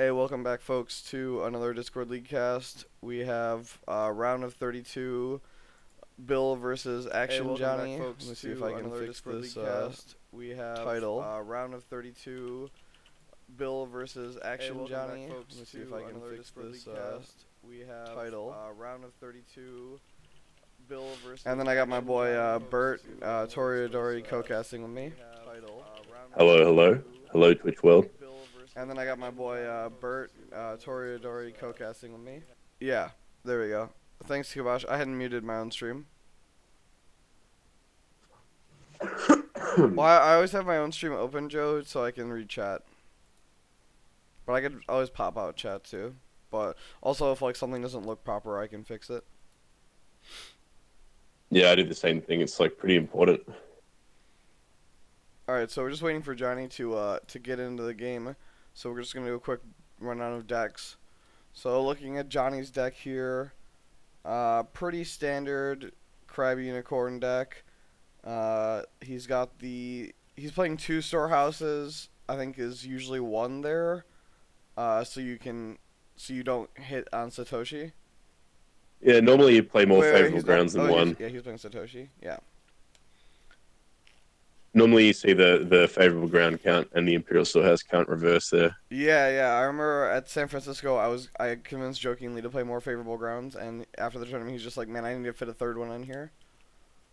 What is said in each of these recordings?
Hey, welcome back, folks, to another Discord League cast. We have round of 32, Bill versus Action Johnny. Folks, Let me see if I can fix this We have title. round of 32, Bill versus Action Johnny. Folks, Let me see if I can fix this We have title. round of 32, Bill versus. And then I got my boy Bert Folks, Toreadori co-casting with me. Hello, hello. Hello, Twitch world. And then I got my boy Bert Toreadori co-casting with me. Yeah, there we go. Thanks, Kibosh. I hadn't muted my own stream. Well, I always have my own stream open, Joe, so I can read chat. But I could always pop out chat too. But also, if like something doesn't look proper, I can fix it. Yeah, I do the same thing. It's like pretty important. All right, so we're just waiting for Johnny to get into the game. So we're just gonna do a quick rundown of decks. So looking at Johnny's deck here, pretty standard Crab Unicorn deck. He's playing 2 storehouses. I think is usually 1 there. So you don't hit on Satoshi. Yeah, normally you play more Wait, favorable grounds than one. He's playing Satoshi. Yeah. Normally you see the favorable ground count and the Imperial Storehouse count reverse there. Yeah. I remember at San Francisco, I convinced jokingly to play more favorable grounds, and after the tournament, he's just like, "Man, I need to fit a 3rd one in here."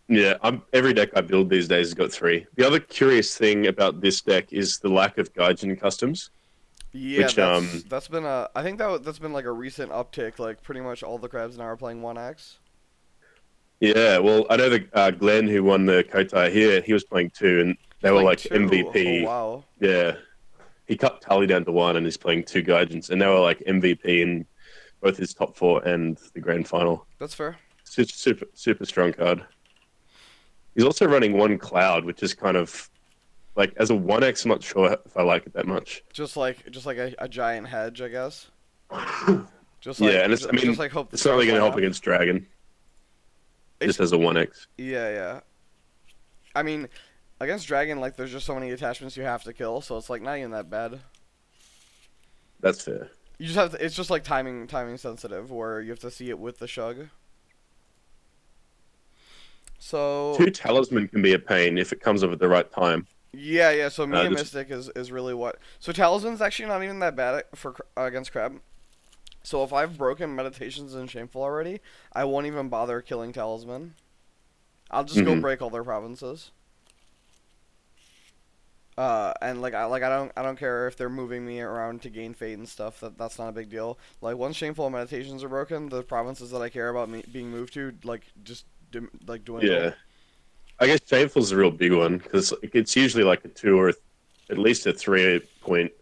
Yeah, every deck I build these days has got 3. The other curious thing about this deck is the lack of Gaijin customs. Yeah, which, that's been I think that's been like a recent uptick. Like pretty much all the crabs now are playing 1x. Yeah, well, I know the Glenn who won the Kotai here, he was playing 2, and they were like 2. MVP. Oh, wow. Yeah, he cut Tally down to 1, and he's playing 2 Gaijins, and they were like MVP in both his top 4 and the grand final. That's fair. Super strong card. He's also running 1 Cloud, which is kind of like as a 1x. I'm not sure if I like it that much. Just like a giant hedge, I guess. Just yeah, and it's hope it's not really going to help against Dragon. Just as a 1x. Yeah. I mean, against Dragon, like, there's just so many attachments you have to kill, so it's, like, not even that bad. That's fair. You just have to, it's just, like, timing sensitive, where you have to see it with the Shug. So... 2 Talisman can be a pain if it comes up at the right time. Yeah, so Mia Mystic is really what... So Talisman's actually not even that bad against Crab. So if I've broken Meditations and Shameful already, I won't even bother killing Talisman. I'll just go break all their provinces. And like I don't care if they're moving me around to gain fate and stuff. That's not a big deal. Like once Shameful and Meditations are broken, the provinces that I care about being moved to dwindle. Yeah, I guess Shameful's a real big one because it's usually like a 2 or at least a 3-point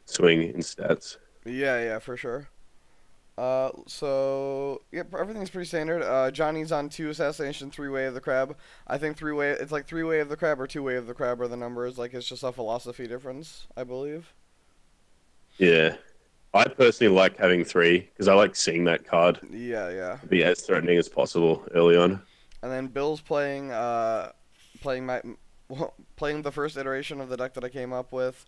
swing in stats. Yeah, for sure. So everything's pretty standard. Johnny's on 2 assassination, 3-way of the crab. I think 3-way. It's like 3-way of the crab or 2-way of the crab are the numbers. Like it's just a philosophy difference, I believe. Yeah, I personally like having 3 because I like seeing that card. Yeah. Be as threatening as possible early on. And then Bill's playing the first iteration of the deck that I came up with.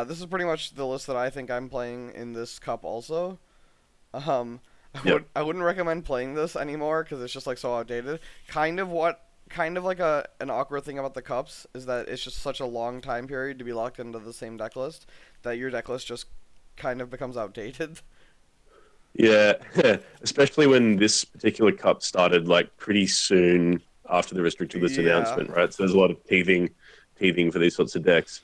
This is pretty much the list that I think I'm playing in this cup also. I wouldn't recommend playing this anymore because it's just like so outdated. Kind of like an awkward thing about the cups is that it's just such a long time period to be locked into the same deck list that your deck list just kind of becomes outdated. Yeah, especially when this particular cup started like pretty soon after the restricted list announcement, right? So there's a lot of teething for these sorts of decks.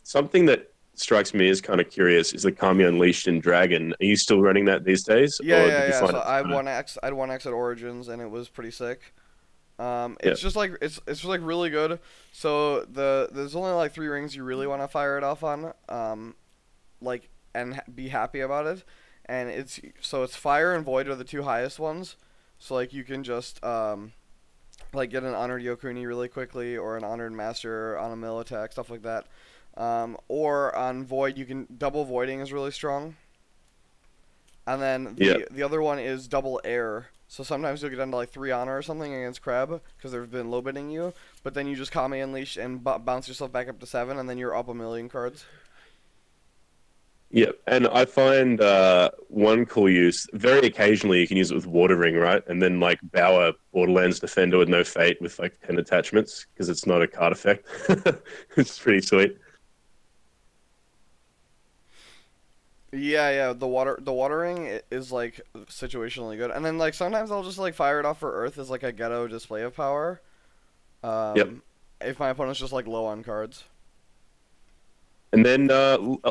Something that strikes me as kind of curious is the Kami Unleashed in Dragon. Are you still running that these days? Yeah. So I had 1x at Origins and it was pretty sick. It's just like it's just like really good. So there's only like 3 rings you really want to fire it off on, and be happy about it. And it's Fire and Void are the 2 highest ones. So like you can just like get an Honored Yokuni really quickly or an Honored Master on a mill attack, stuff like that. Or on Void, you can double voiding is really strong. And then the other one is double air. So sometimes you'll get into like 3 honor or something against Crab because they've been low bidding you, but then you just Kami Unleash and bounce yourself back up to 7, and then you're up a million cards. Yep, and I find one cool use. Very occasionally, you can use it with Water Ring, right? And then like Bower Borderlands Defender with no fate with like 10 attachments because it's not a card effect. It's pretty sweet. Yeah, yeah. The watering is like situationally good, and then like sometimes I'll just like fire it off for Earth as like a ghetto display of power. Yep. If my opponent's just like low on cards. And then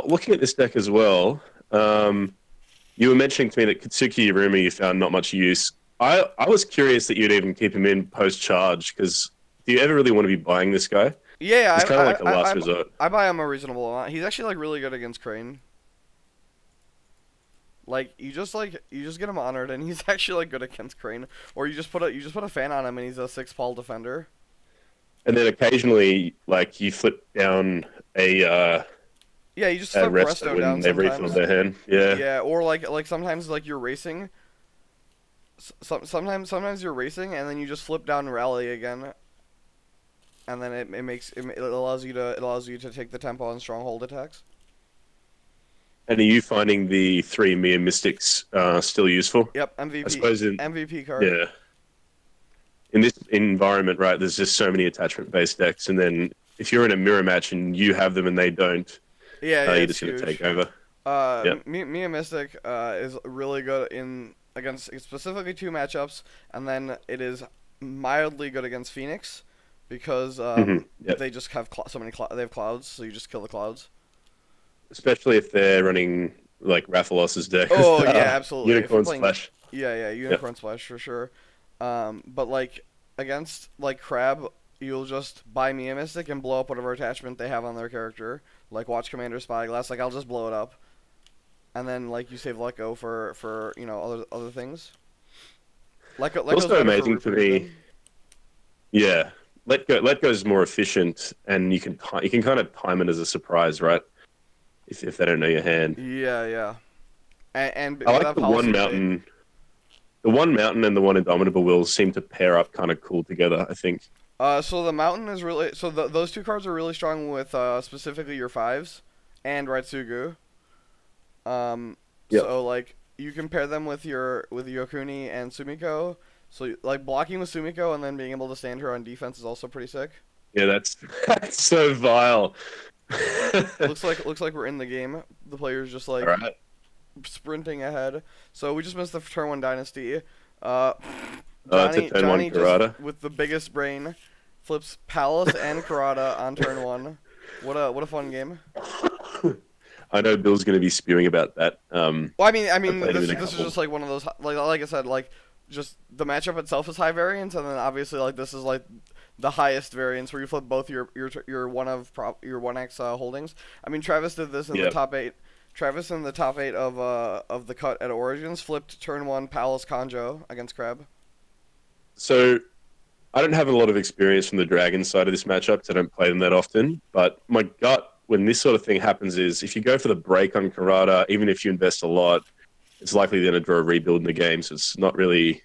looking at this deck as well, you were mentioning to me that Katsuki Uruma you found not much use. I was curious that you'd even keep him in post charge because do you ever really want to be buying this guy? Yeah, It's kind of like a last resort. I buy him a reasonable amount. He's actually like really good against Crane. Like you just get him honored, and he's actually like good against Crane. Or you just put a fan on him, and he's a 6 Paul defender. And then occasionally, like you flip down Yeah, you just a flip resto Resto down when they've refilled sometimes. their hand. Yeah. Yeah, or like sometimes like you're racing. Sometimes you're racing, and then you just flip down Rally again, and then it allows you to take the tempo on stronghold attacks. And are you finding the three Mere Mystics still useful? Yep, I suppose MVP card. yeah. In this environment, right, there's just so many attachment-based decks, and then if you're in a mirror match and you have them and they don't, Yeah, you're it's just going to huge. take over. Yep. Mia Mystic is really good in against specifically 2 matchups, and then it is mildly good against Phoenix because Yep. they just have so many they have clouds, so you just kill the clouds. Especially if they're running like Rathalos's deck. Oh yeah, absolutely. Unicorn If you're playing- Splash. Yeah, Unicorn Splash for sure. But like against like Crab, you'll just buy Mia Mystic and blow up whatever attachment they have on their character, like Watch Commander, Spyglass. Like I'll just blow it up, and then like you save Let Go for other things. Let Go's Also better for amazing to Reaper me. even. Yeah, Let Go is more efficient, and you can kind of time it as a surprise, right? If they don't know your hand. Yeah. And I like without the policy one debate- mountain. The one mountain and the one Indomitable Will seem to pair up kind of cool together. I think. So the mountain is really those 2 cards are really strong with specifically your 5s and Raitsugu. Yep. So like you can pair them with Yokuni and Sumiko. So like blocking with Sumiko and then being able to stand her on defense is also pretty sick. Yeah, that's that's so vile. looks like we're in the game. The player's just like All right. sprinting ahead. So we just missed the turn 1 dynasty. It's a turn one Karada. Just with the biggest brain flips Palace and Karada on turn 1. What a fun game. I know Bill's going to be spewing about that. Well, I mean, played this it a is couple. just like one of those like I said, like just the matchup itself is high variance, and then obviously like this is like the highest variance where you flip both your 1x holdings. I mean, Travis did this in the Yep. top 8. Travis in the top 8 of the cut at Origins flipped turn 1 Palace Conjo against Crab. So I don't have a lot of experience from the Dragon side of this matchup because I don't play them that often. But my gut when this sort of thing happens is if you go for the break on Karada, even if you invest a lot, it's likely going to draw a rebuild in the game. So it's not really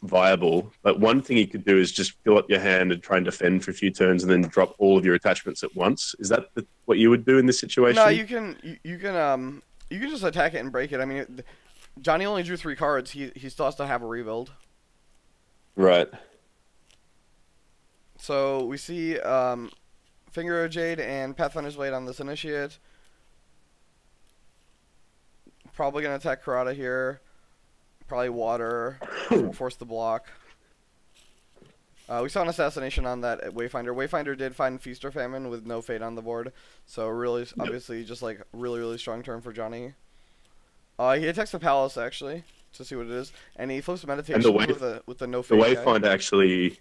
viable. But one thing you could do is just fill up your hand and try and defend for a few turns and then drop all of your attachments at once. Is that what you would do in this situation? No, you can just attack it and break it. I mean, Johnny only drew 3 cards. He still has to have a rebuild. Right. So we see Finger of Jade and Pathfinder's Blade on this Initiate. Probably going to attack Karada here. Probably Water. Force the block. We saw an assassination on that at Wayfinder. Wayfinder did find Feast or Famine with no fate on the board. So really, obviously, just like really strong turn for Johnny. He attacks the Palace, actually, to see what it is. And he flips Meditation with the no fate The guy. Wayfinder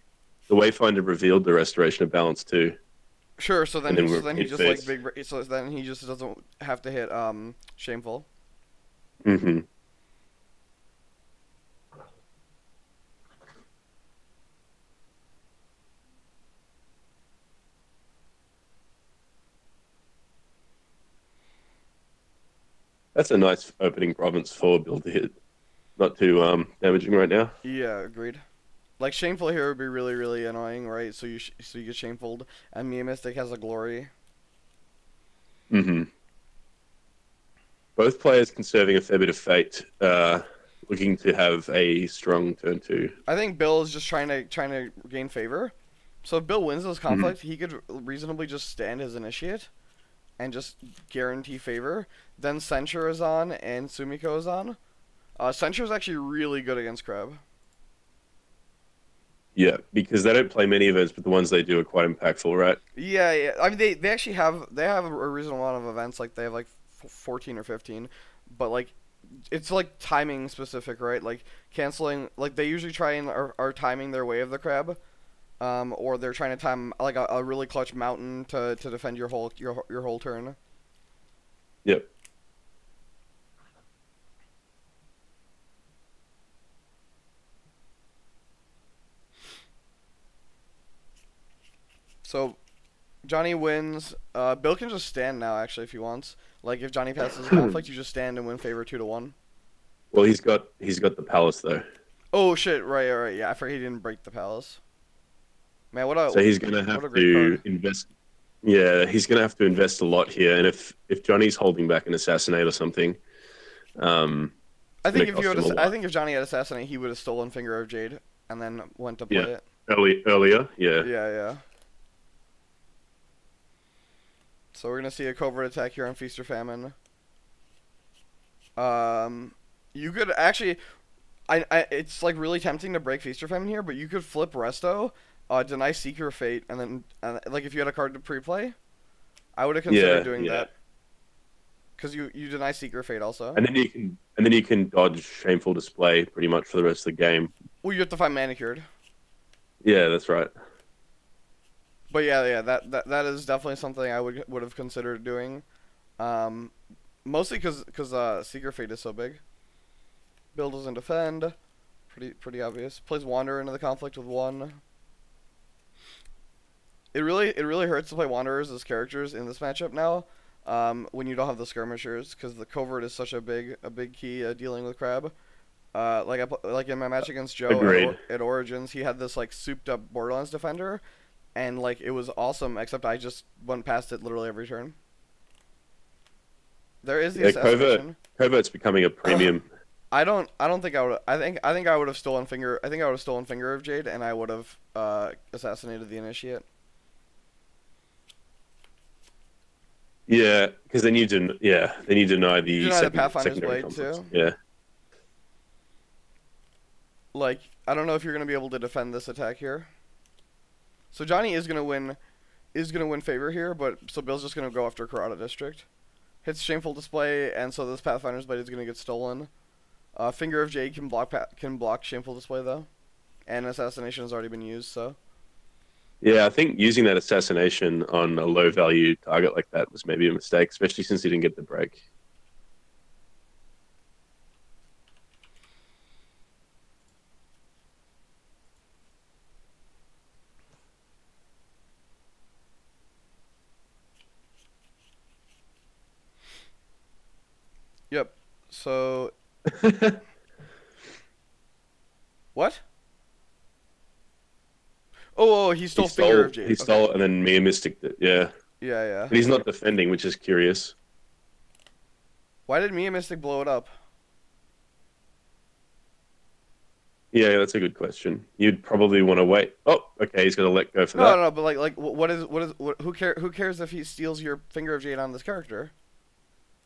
the Wayfinder revealed the Restoration of Balance too. Sure, so then, he just face. so then he just doesn't have to hit Shameful. Mm-hmm. That's a nice opening province for Bill to hit. Not too damaging right now. Yeah, agreed. Like Shameful here would be really annoying, right? So you get Shameful, and Mia Mystic has a Glory. Mm-hmm. both players conserving a fair bit of fate, looking to have a strong turn two. I think Bill is just trying to gain favor. So if Bill wins this conflict, he could reasonably just stand his initiate and just guarantee favor. Then Censure is on and Sumiko is on. Censure is actually really good against Crab. Yeah, because they don't play many events, but the ones they do are quite impactful, right? Yeah, yeah. I mean, they actually have a reasonable amount of events. Like they have like 14 or 15, but like it's like timing specific, right? Like canceling. Like they usually try and are timing their way of the Crab, or they're trying to time like a really clutch mountain to defend your whole turn. Yep. So, Johnny wins. Bill can just stand now, actually, if he wants. Like, if Johnny passes a conflict, you just stand and win favor 2-1. Well, he's got the palace though. Oh shit! Right. Yeah, I forgot he didn't break the palace. Man, what a So he's gonna have to invest. Yeah, he's gonna have to invest a lot here. And if Johnny's holding back an assassinate or something, I think if Johnny had assassinate, he would have stolen Finger of Jade and then went to play it. Earlier, yeah. Yeah. So we're gonna see a covert attack here on Feast or Famine. You could actually, it's like really tempting to break Feast or Famine here, but you could flip Resto, deny Seeker Fate, and then like if you had a card to pre-play, I would have considered doing that. Because you deny Seeker Fate also. And then you can dodge Shameful Display pretty much for the rest of the game. Well, you have to find Manicured. Yeah, that's right. But yeah, that is definitely something I would have considered doing, mostly because Seeker Fate is so big. Bill doesn't defend, pretty obvious. Plays Wanderer into the conflict with 1. It really hurts to play Wanderers as characters in this matchup now, when you don't have the skirmishers, because the covert is such a big key dealing with Crab. Like in my match against Joe at Origins, he had this like souped up Borderlands defender. And like it was awesome, except I just went past it literally every turn. There is the assassination. Covert's becoming a premium. I don't think I would. I think I would have stolen Finger. I think I would have stolen Finger of Jade, and I would have assassinated the initiate. Yeah, because then you deny the Pathfinder's Blade too. Yeah. Like I don't know if you're gonna be able to defend this attack here. So Johnny is gonna win favor here, but so Bill's just gonna go after Karada District. Hits Shameful Display, and so this Pathfinder's Blade is gonna get stolen. Finger of Jade can block Shameful Display though, and Assassination has already been used. So. Yeah, I think using that assassination on a low value target like that was maybe a mistake, especially since he didn't get the break. Yep. So. What? Oh, he stole Finger of Jade. He stole it and then Mia Mysticked it, yeah. Yeah. But he's not defending, which is curious. Why did Mia Mystic blow it up? Yeah, that's a good question. You'd probably want to wait. Oh, okay, he's going to let go for that. No, but like, who cares if he steals your Finger of Jade on this character?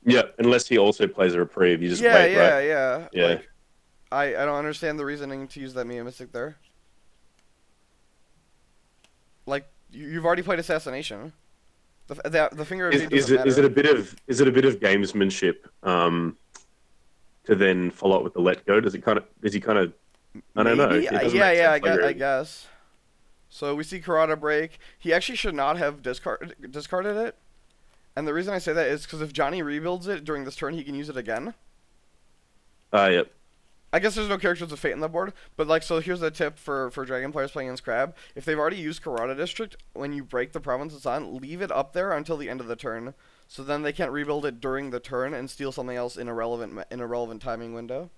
Yeah, unless he also plays a reprieve, you just wait, right? Yeah. Yeah. Like, I don't understand the reasoning to use that Mia Mystic there. Like you've already played Assassination. The Finger of Jade doesn't matter. Is it a bit of gamesmanship to then follow up with the let go? Does he kind of I don't know. I guess. So we see Karada break. He actually should not have discarded it. And the reason I say that is because if Johnny rebuilds it during this turn, he can use it again. Yep. I guess there's no characters with Fate on the board, but like, so here's a tip for Dragon players playing against Crab. If they've already used Karada District, when you break the province it's on, leave it up there until the end of the turn. So then they can't rebuild it during the turn and steal something else in a relevant timing window.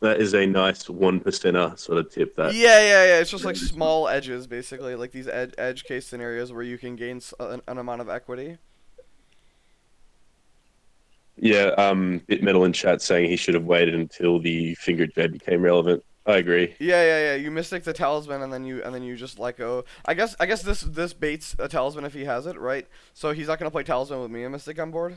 That is a nice 1%er sort of tip. That. Yeah. It's just like small edges, basically, like these edge case scenarios where you can gain an amount of equity. Yeah, Bit Metal in chat saying he should have waited until the Fingered Jade became relevant. I agree. Yeah. You mystic the talisman and then you just let go. I guess this baits a talisman if he has it, right? So he's not gonna play talisman with me and mystic on board.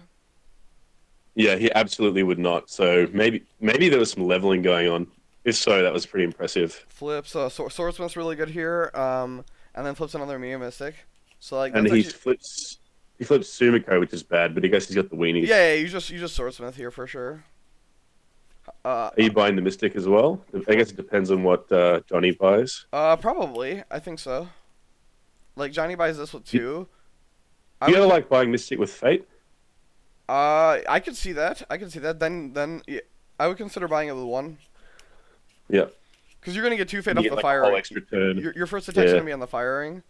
Yeah, he absolutely would not. So maybe there was some leveling going on. If so, that was pretty impressive. Flips swordsmith's really good here. And then flips another Mia mystic. So like And that's actually he flips Sumiko, which is bad, but I guess he's got the weenies. yeah. You just swordsmith here for sure. Are you buying the Mystic as well? I guess it depends on what Johnny buys. Probably I think so. Like Johnny buys this with Do, two. I do you would ever like buying Mystic with Fate? I could see that. I could see that. Then yeah, I would consider buying it with one. Yeah. Because you're gonna get two fate You off get the like a fire. whole extra turn. Your first attack's Yeah. gonna be on the firing.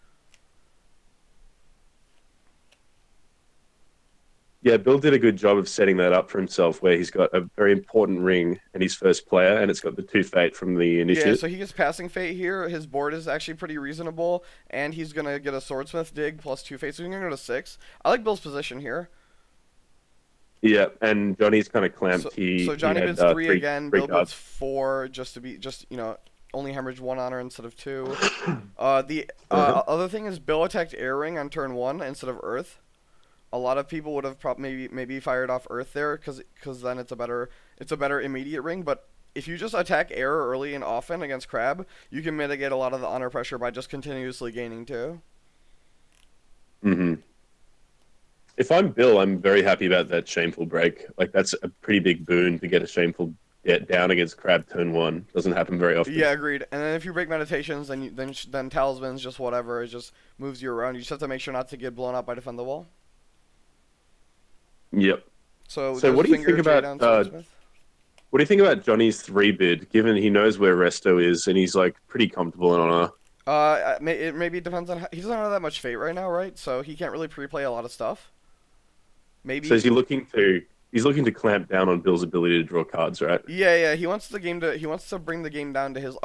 Yeah, Bill did a good job of setting that up for himself, where he's got a very important ring and he's first player, and it's got the two Fate from the Yeah, initiative. so he gets passing fate here. His board is actually pretty reasonable, and he's gonna get a swordsmith dig plus two fate, so he's gonna go to 6. I like Bill's position here. Yeah, and Johnny's kind of clamped. So Johnny he bids had, 3 again. three Bill bids cards. 4 just to be only hemorrhage 1 honor instead of 2. The other thing is Bill attacked air ring on turn 1 instead of earth. A lot of people would have maybe fired off earth there because then it's a better immediate ring. But if you just attack air early and often against crab, you can mitigate a lot of the honor pressure by just continuously gaining 2. Mm-hmm. If I'm Bill, I'm very happy about that shameful break. Like that's a pretty big boon to get a shameful get down against crab turn 1. Doesn't happen very often. Yeah, agreed. And then if you break meditations, then talismans, just whatever, it just moves you around. You just have to make sure not to get blown up by defend the wall. Yep. So what do you think about what do you think about Johnny's 3 bid? Given he knows where Resto is and he's like pretty comfortable in honor. It maybe depends on he doesn't have that much fate right now, right? So he can't really pre-play a lot of stuff. Maybe. So is he looking to clamp down on Bill's ability to draw cards, right? Yeah. He wants to bring the game down to his.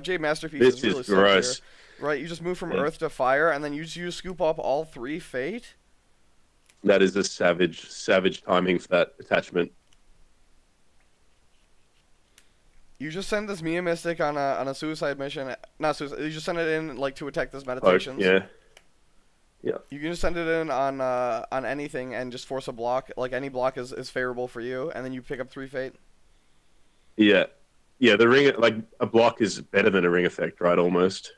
Jade Masterpiece This is really is sick gross. here. Right, you just move from earth to fire, and then you scoop up all 3 fate. That is a savage timing for that attachment. You just send this Mia Mystic on a suicide mission. Not suicide. You just send it in like to attack this meditations. Yeah. You can just send it in on anything and just force a block. Like any block is favorable for you, and then you pick up 3 fate. Yeah. The ring, like a block is better than a ring effect, right? Almost.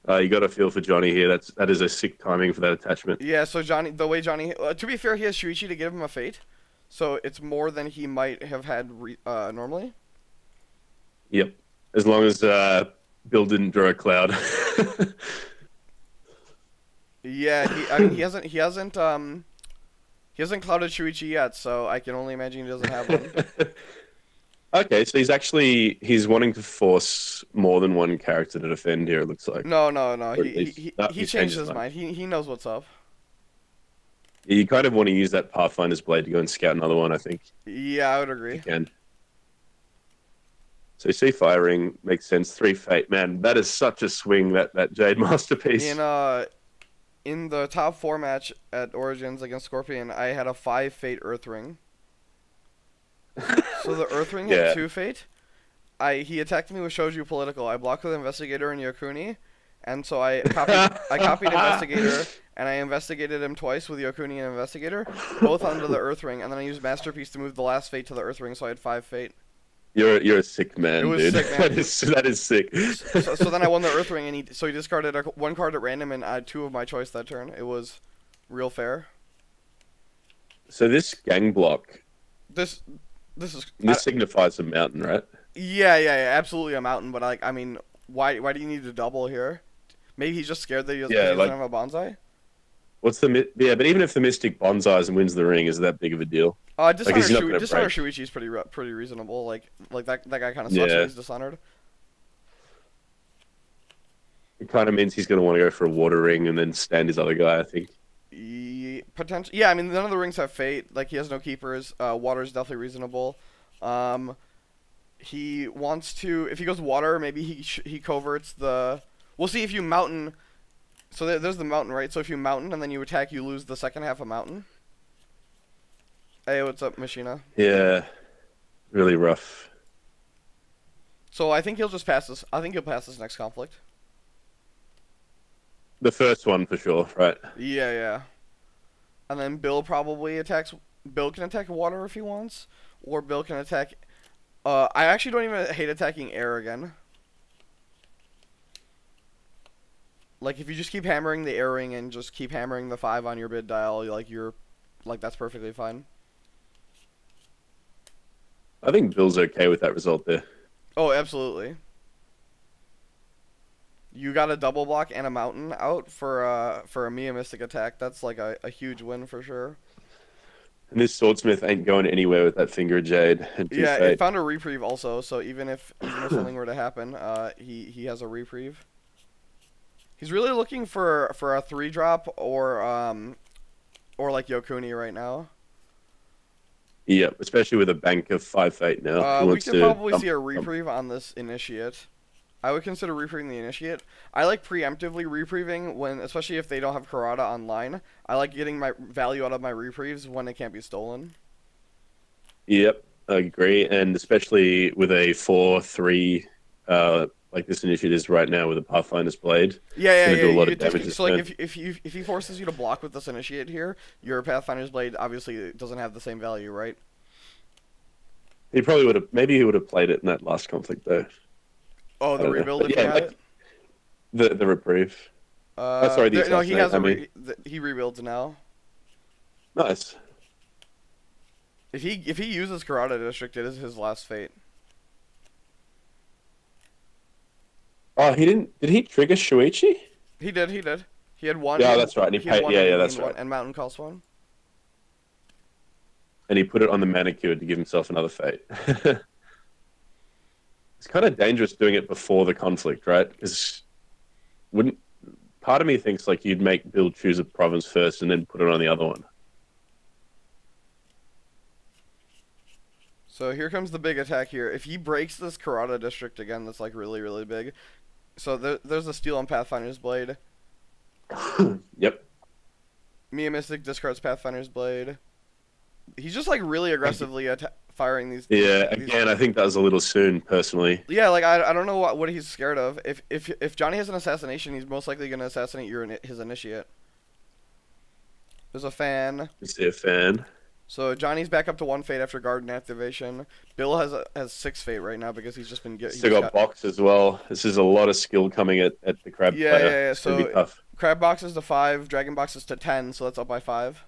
You got to feel for Johnny here. That is a sick timing for that attachment. Yeah. So Johnny, to be fair, he has Shuichi to give him a fate, so it's more than he might have had normally. Yep. As long as Bill didn't draw a cloud. Yeah. He hasn't clouded Shuichi yet, so I can only imagine he doesn't have one. Okay, so he's wanting to force more than one character to defend here. It looks like. No. He He's changed his mind. He knows what's up. You kind of want to use that Pathfinder's blade to go and scout another one. I think. Yeah, I would agree. You can. So see firing makes sense. 3 fate, man. That is such a swing. That Jade Masterpiece. In the top 4 match at Origins against Scorpion, I had a 5 fate Earth Ring. So the Earth Ring had 2 fate. He attacked me with Shouju Political. I blocked with Investigator and Yokuni, and so I copied Investigator, and I investigated him twice with Yokuni and Investigator, both onto the Earth Ring, and then I used Masterpiece to move the last fate to the Earth Ring, so I had 5 fate. You're a sick man, It was dude. sick, man. that is sick. So then I won the Earth Ring, and he discarded 1 card at random, and I had 2 of my choice that turn. It was real fair. So this gang block. This signifies a mountain, right? Yeah, absolutely a mountain. But like, I mean, why do you need to double here? Maybe he's just scared that he doesn't have a bonsai. But even if the Mystic bonsais and wins the ring, is that big of a deal? Dishonor Shuichi is pretty reasonable. Like that guy kind of sucks when he's dishonored. It kind of means he's going to want to go for a water ring and then stand his other guy, I think. Potential. Yeah, I mean, none of the rings have fate. Like, he has no keepers. Water is definitely reasonable. He wants to. If he goes water, maybe he coverts the. We'll see if you mountain. So there's the mountain, right? So if you mountain and then you attack, you lose the second half of mountain. Hey, what's up, Machina? Yeah, really rough. So I think he'll just pass this. I think he'll pass this next conflict. The first one for sure, right? Yeah, yeah. And then Bill probably attacks. Bill can attack water if he wants, or Bill can attack. I actually don't even hate attacking air again. Like if you just keep hammering the air ring and just keep hammering the 5 on your bid dial, that's perfectly fine. I think Bill's okay with that result there. Oh, absolutely. You got a double block and a mountain out for a Mia Mystic attack. That's like a huge win for sure. And this swordsmith ain't going anywhere with that finger of jade. Yeah, it found a reprieve also. So even if something were to happen, he has a reprieve. He's really looking for a 3-drop or like Yokuni right now. Yeah, especially with a bank of 5 fate now. We could probably see a reprieve on this initiate. I would consider reprieving the initiate. I like preemptively reprieving especially if they don't have Karada online. I like getting my value out of my reprieves when it can't be stolen. Yep, I agree, and especially with a 4/3, like this initiate is right now with a Pathfinder's Blade. Yeah. Do a lot of damage. So like if he forces you to block with this initiate here, your Pathfinder's Blade obviously doesn't have the same value, right? He probably would have. Maybe he would have played it in that last conflict though. Oh, the rebuild if yeah, he had it. The reprieve. Sorry, no, he has he rebuilds now. Nice. If he uses Karada District, it is his last fate. Oh, he didn't. Did he trigger Shuichi? He did. He had one. Yeah, that's right. And he paid. Yeah, that's right. And Mountain cost 1. And he put it on the manicured to give himself another fate. It's kind of dangerous doing it before the conflict, right? Because part of me thinks like you'd make Bill choose a province first and then put it on the other one. So here comes the big attack here. If he breaks this Karada District again, that's like really, really big. So there's a steal on Pathfinder's Blade. Yep. Mia Mystic discards Pathfinder's Blade. He's just like really aggressively firing these. Yeah, again, I think that was a little soon, personally. Yeah, like I don't know what he's scared of. If Johnny has an assassination, he's most likely gonna assassinate his initiate. There's a fan. You see a fan. So Johnny's back up to 1 fate after Garden activation. Bill has 6 fate right now because he's just been getting. Still got box as well. This is a lot of skill coming at the crab player. Yeah. It's gonna be tough. Crab boxes to 5, dragon boxes to 10, so that's up by 5.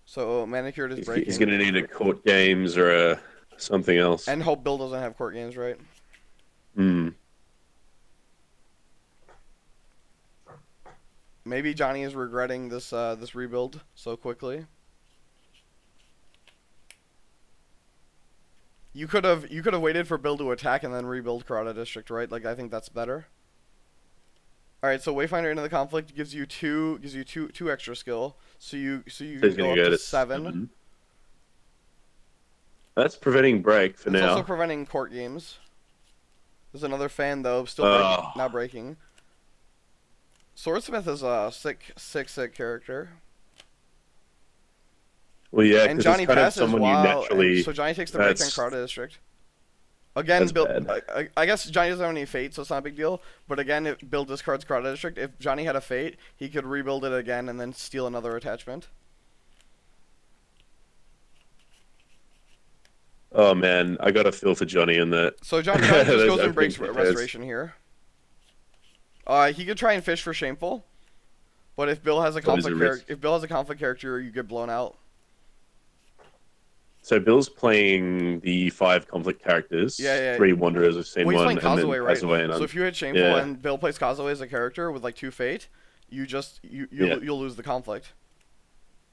So manicured is breaking. He's gonna need a court games or something else. And hope Bill doesn't have court games, right? Hmm. Maybe Johnny is regretting this rebuild so quickly. You could have waited for Bill to attack and then rebuild Karada District, right? Like I think that's better. All right, so Wayfinder into the conflict gives you two extra skill, so you can go up to 7. Mm-hmm. That's preventing break for It's now. also preventing court games. There's another fan though, still not breaking. Swordsmith is a sick character. Well, yeah, and because Johnny it's kind of passes someone you naturally. so Johnny takes the break in Karada District. Again, Bill. I guess Johnny doesn't have any fate, so it's not a big deal. But again, if Bill discards Karada District, if Johnny had a fate, he could rebuild it again and then steal another attachment. Oh man, I got a feel for Johnny in that. So Johnny just goes and breaks Restoration here. He could try and fish for Shameful, but if Bill has a conflict character, you get blown out. So Bill's playing the 5 conflict characters. Yeah. 3 Wanderers. I've seen he's one. playing Kazuo, right? Kazuo So if you hit Shameful and Bill plays Kazuo as a character with like 2 fate, you'll lose the conflict.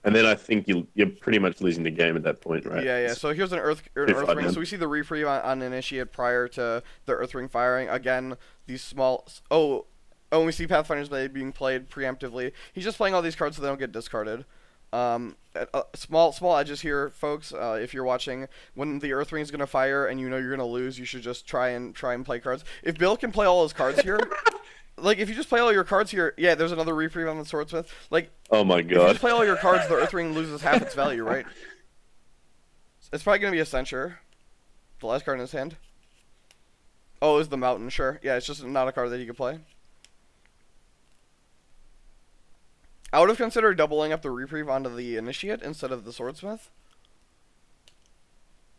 And then I think you're pretty much losing the game at that point, right? Yeah. So here's an Earth Ring. So we see the reprieve on Initiate prior to the Earth Ring firing. Again, these small. Oh, we see Pathfinder's Blade being played preemptively. He's just playing all these cards so they don't get discarded. Small edges here, folks. If you're watching, when the Earth Ring is gonna fire and you know you're gonna lose, you should just try and play cards. If Bill can play all his cards here, like if you just play all your cards here, yeah, there's another reprieve on the Swordsmith. Like Oh my if you god. just play all your cards, the Earth Ring loses half its value, right? It's probably gonna be a Censure, the last card in his hand. Oh, is the Mountain? Sure. Yeah, it's just not a card that you could play. I would have considered doubling up the reprieve onto the Initiate instead of the Swordsmith.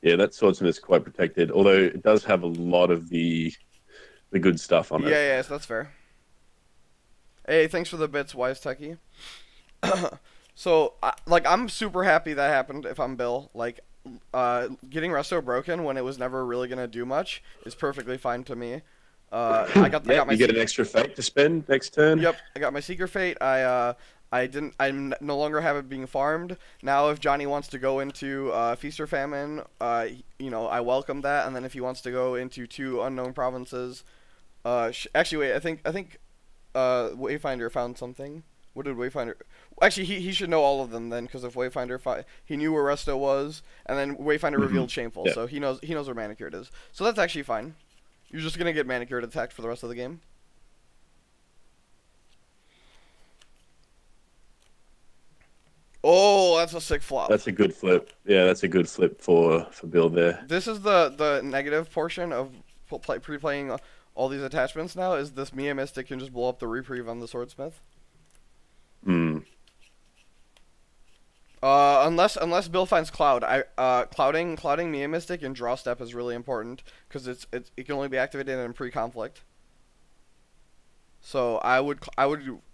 Yeah, that Swordsmith is quite protected, although it does have a lot of the good stuff on Yeah, it. yeah, so that's fair. Hey, thanks for the bits, Wise Techie. So, like, I'm super happy that happened. If I'm Bill, like, getting Resto broken when it was never really gonna do much is perfectly fine to me. I got my. You get an extra fate to spend next turn. Yep, I got my Seeker Fate. I no longer have it being farmed. Now, if Johnny wants to go into Feast or Famine, you know, I welcome that. And then if he wants to go into 2 unknown provinces, actually, wait, I think Wayfinder found something. What did Wayfinder? Actually, he should know all of them then, because if Wayfinder he knew where Resto was, and then Wayfinder revealed Shameful, Yeah. so he knows where Manicured is. So that's actually fine. You're just gonna get Manicured attacked for the rest of the game. Oh, that's a sick flop. That's a good flip. Yeah, that's a good flip for Bill there. This is the negative portion of pre-playing all these attachments now, is this Mia Mystic can just blow up the reprieve on the Swordsmith. Hmm. Unless Bill finds Cloud, clouding Mia Mystic and draw step is really important because it can only be activated in pre-conflict. So I would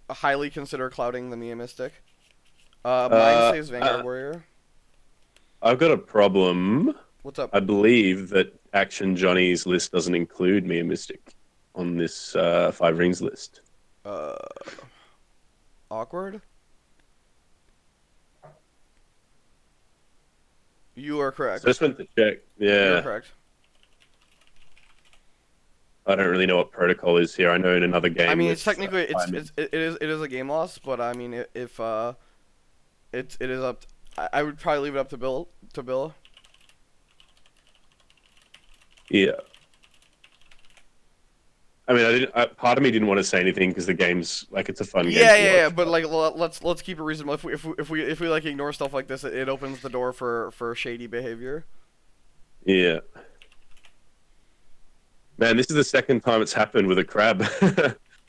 highly consider clouding the Mia Mystic. Mine saves Vanguard Warrior. I've got a problem. What's up? I believe that Action Johnny's list doesn't include Mia Mystic on this 5 rings list. Awkward. You are correct. So I just went to check. You Yeah. are correct. I don't really know what protocol is here. I know in another game. I mean, with, it's technically it it is a game loss, but I mean if it is up. I would probably leave it up to Bill. Yeah. I mean, part of me didn't want to say anything because the game's like it's a fun game. Yeah. But like, let's keep it reasonable. If we like ignore stuff like this, it opens the door for shady behavior. Yeah. Man, this is the second time it's happened with a crab.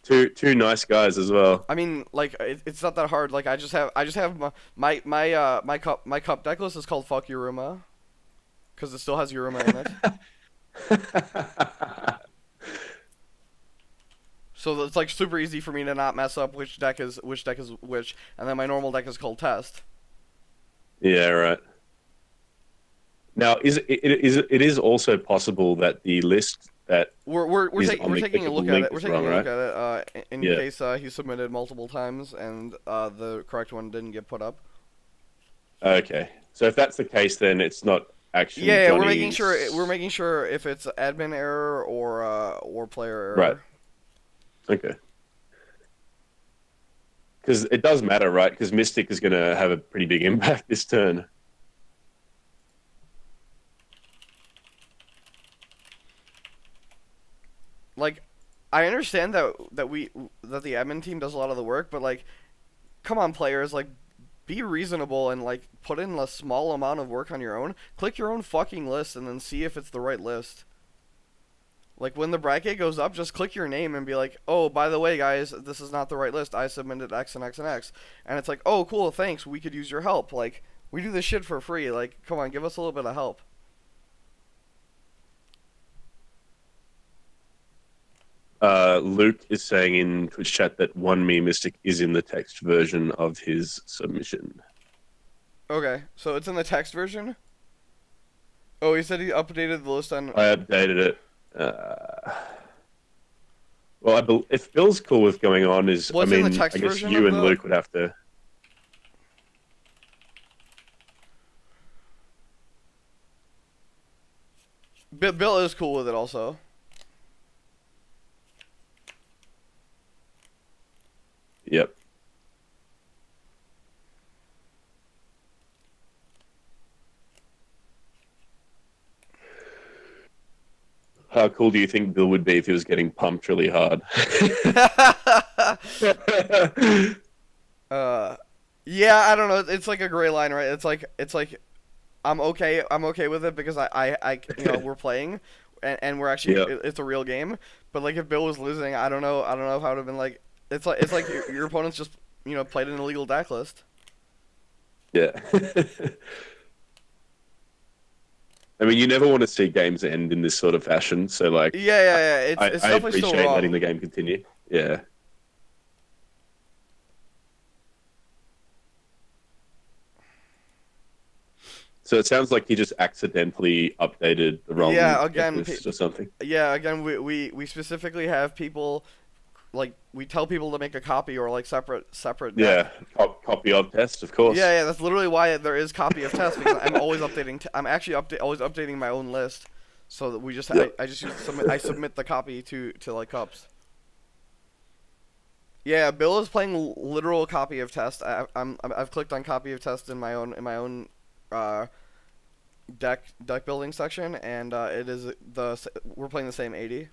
two nice guys as well. I mean, like it's not that hard. Like I just have my cup deck list is called Fuck Yuruma, because it still has Yuruma in it. So it's like super easy for me to not mess up which deck is which, and then my normal deck is called Test. Yeah, right. Now, it is also possible that the list that We're taking a look at it. We're taking wrong, a look right? at it in case he submitted multiple times and the correct one didn't get put up. Okay, so if that's the case, then it's not actually. Yeah, Johnny's... we're making sure if it's admin error or player error. Right. Okay. Because it does matter, right? Because Mystic is going to have a pretty big impact this turn. Like, I understand that the admin team does a lot of the work, but like, come on, players, like, be reasonable and like put in a small amount of work on your own. Click your own fucking list and then see if it's the right list. Like, when the bracket goes up, just click your name and be like, oh, by the way, guys, this is not the right list. I submitted X and X and X. And it's like, oh, cool, thanks. We could use your help. Like, we do this shit for free. Like, come on, give us a little bit of help. Luke is saying in Twitch chat that One Me Mystic is in the text version of his submission. Okay, so it's in the text version? Oh, he said he updated the list on... I updated it. Well, if Bill's cool with going on, I guess you and Luke would have to. Bill is cool with it also. Yep. How cool do you think Bill would be if he was getting pumped really hard? uh, yeah, I don't know. It's like a gray line, right? It's like I'm okay with it because we're playing, and we're actually Yeah, it's a real game. But like if Bill was losing, I don't know if I would have been like it's like your opponent's just played an illegal deck list. yeah. I mean, you never want to see games end in this sort of fashion. So, like, Yeah, yeah, yeah. It's I, it's I definitely still appreciate letting wrong. the game continue. Yeah. So it sounds like he just accidentally updated the wrong Yeah, again, checklist or something. yeah, again, we specifically have people like we tell people to make a copy or like separate deck. Yeah, copy of test, of course. Yeah, yeah, that's literally why there is copy of test because I'm always updating. I'm actually always updating my own list, so that we just Yep. I just submit the copy to like cups. Yeah, Bill is playing literal copy of test. I've clicked on copy of test in my own uh deck building section, and it is we're playing the same 80.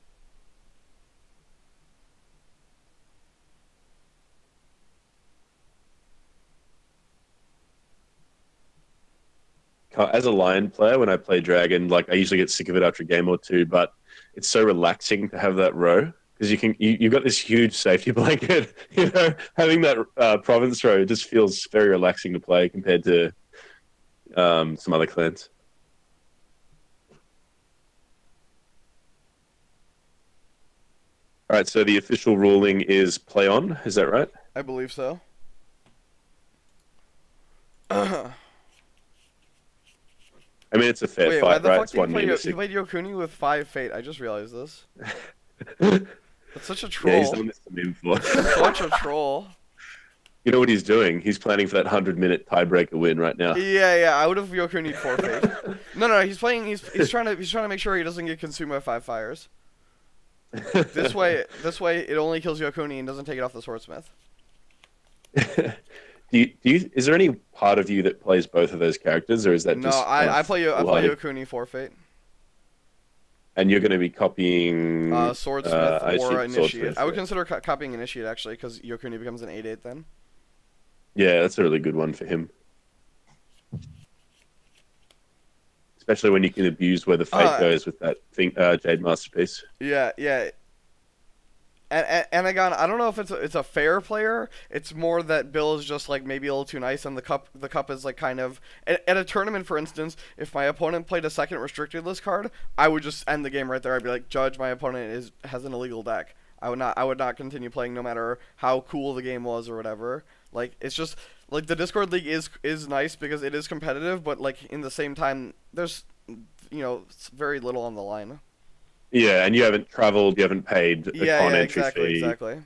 As a Lion player, when I play Dragon, like I usually get sick of it after a game or two, but it's so relaxing to have that row because you've got this huge safety blanket. Having that province row just feels very relaxing to play compared to some other clans. All right, so the official ruling is play on. Is that right? I believe so. I mean, it's a fair Wait, why fight, the right? fuck It's did you one play minus you six. played Yokuni with 5 fate? I just realized this. Yeah, That's such a he's troll. done this to me before. Such a troll. You know what he's doing? He's planning for that 100-minute tiebreaker win right now. Yeah, yeah, I would have Yokuni'd 4 fate. No, he's playing. He's trying to make sure he doesn't get consumed by 5 fires. This way, it only kills Yokuni and doesn't take it off the swordsmith. Is there any part of you that plays both of those characters, or is that No, just kind I of play foolhardy? Yokuni 4 fate. And you're going to be copying Swordsmith I or assume Initiate. Swordsmith, I would yeah. consider copying Initiate actually, because Yokuni becomes an 8/8 then. Yeah, that's a really good one for him. Especially when you can abuse where the fate goes with that thing, Jade Masterpiece. Yeah, yeah. And again, I don't know if it's a fair player. It's more that Bill is just like maybe a little too nice, and the cup is like kind of at a tournament, for instance. If my opponent played a second restricted list card, I would just end the game right there. I'd be like, Judge, my opponent has an illegal deck. I would not continue playing no matter how cool the game was or whatever. Like it's just like the Discord League is nice because it is competitive, but like in the same time, there's very little on the line. Yeah, and you haven't traveled, you haven't paid a con entry Exactly, fee. exactly.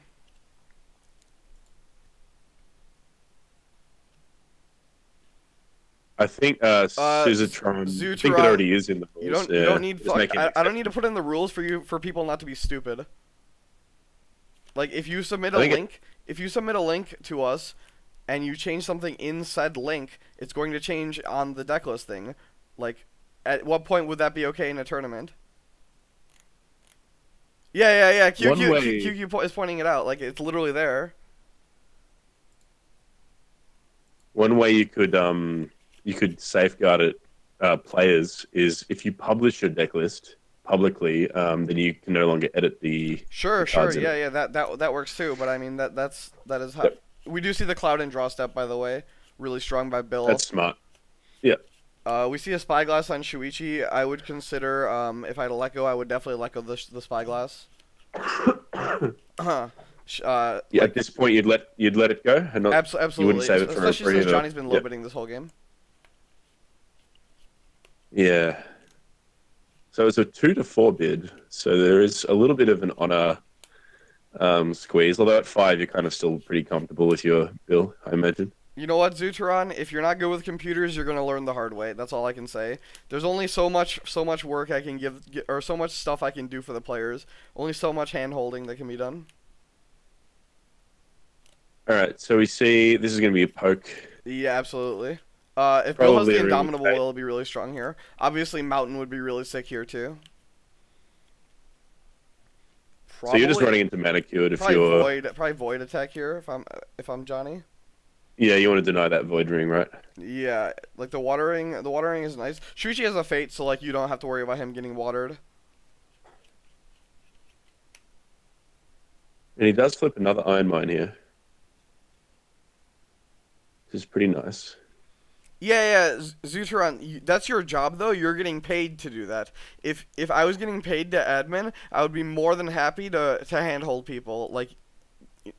I think Suzatron, I think it Zutron, already is in the rules. you don't need Just make it I don't need to acceptable. put in the rules for people not to be stupid. Like if you submit I a think link, if you submit a link to us and you change something in said link, it's going to change on the deck list thing. Like at what point would that be okay in a tournament? Yeah. One way- QQ is pointing it out. Like it's literally there. One way you could safeguard it, players, is if you publish your deck list publicly, then you can no longer edit the Sure, cards in it. yeah. That works too. But I mean that is how Yep. we do see the cloud and draw step, by the way. Really strong by Bill. That's smart. Yeah. We see a spyglass on Shuichi. I would consider, if I had to let go, I would definitely let go the spyglass. Yeah, at this point, you'd let it go, and not Absolutely. you wouldn't save it for a Especially free. since Johnny's been low Yep. bidding this whole game. Yeah. So it's a 2 to 4 bid. So there is a little bit of an honor squeeze. Although at 5, you're kind of still pretty comfortable with your bill, I imagine. You know what, Zutron? If you're not good with computers, you're gonna learn the hard way. That's all I can say. There's only so much work I can give, or so much stuff I can do for the players. Only so much hand holding that can be done. All right. So we see this is going to be a poke. Yeah, absolutely. If Bill has Probably the a really Indomitable tight- Will, it'll be really strong here. Obviously, Mountain would be really sick here too. So you're just running into manicured if you're... probably void attack here if I'm Johnny. Yeah, you want to deny that void ring, right? Yeah, like the watering is nice. Shuichi has a fate, so like you don't have to worry about him getting watered. And he does flip another Iron Mine here. This is pretty nice. Yeah, Zuteron, that's your job though. You're getting paid to do that. If I was getting paid to admin, I would be more than happy to handhold people. Like,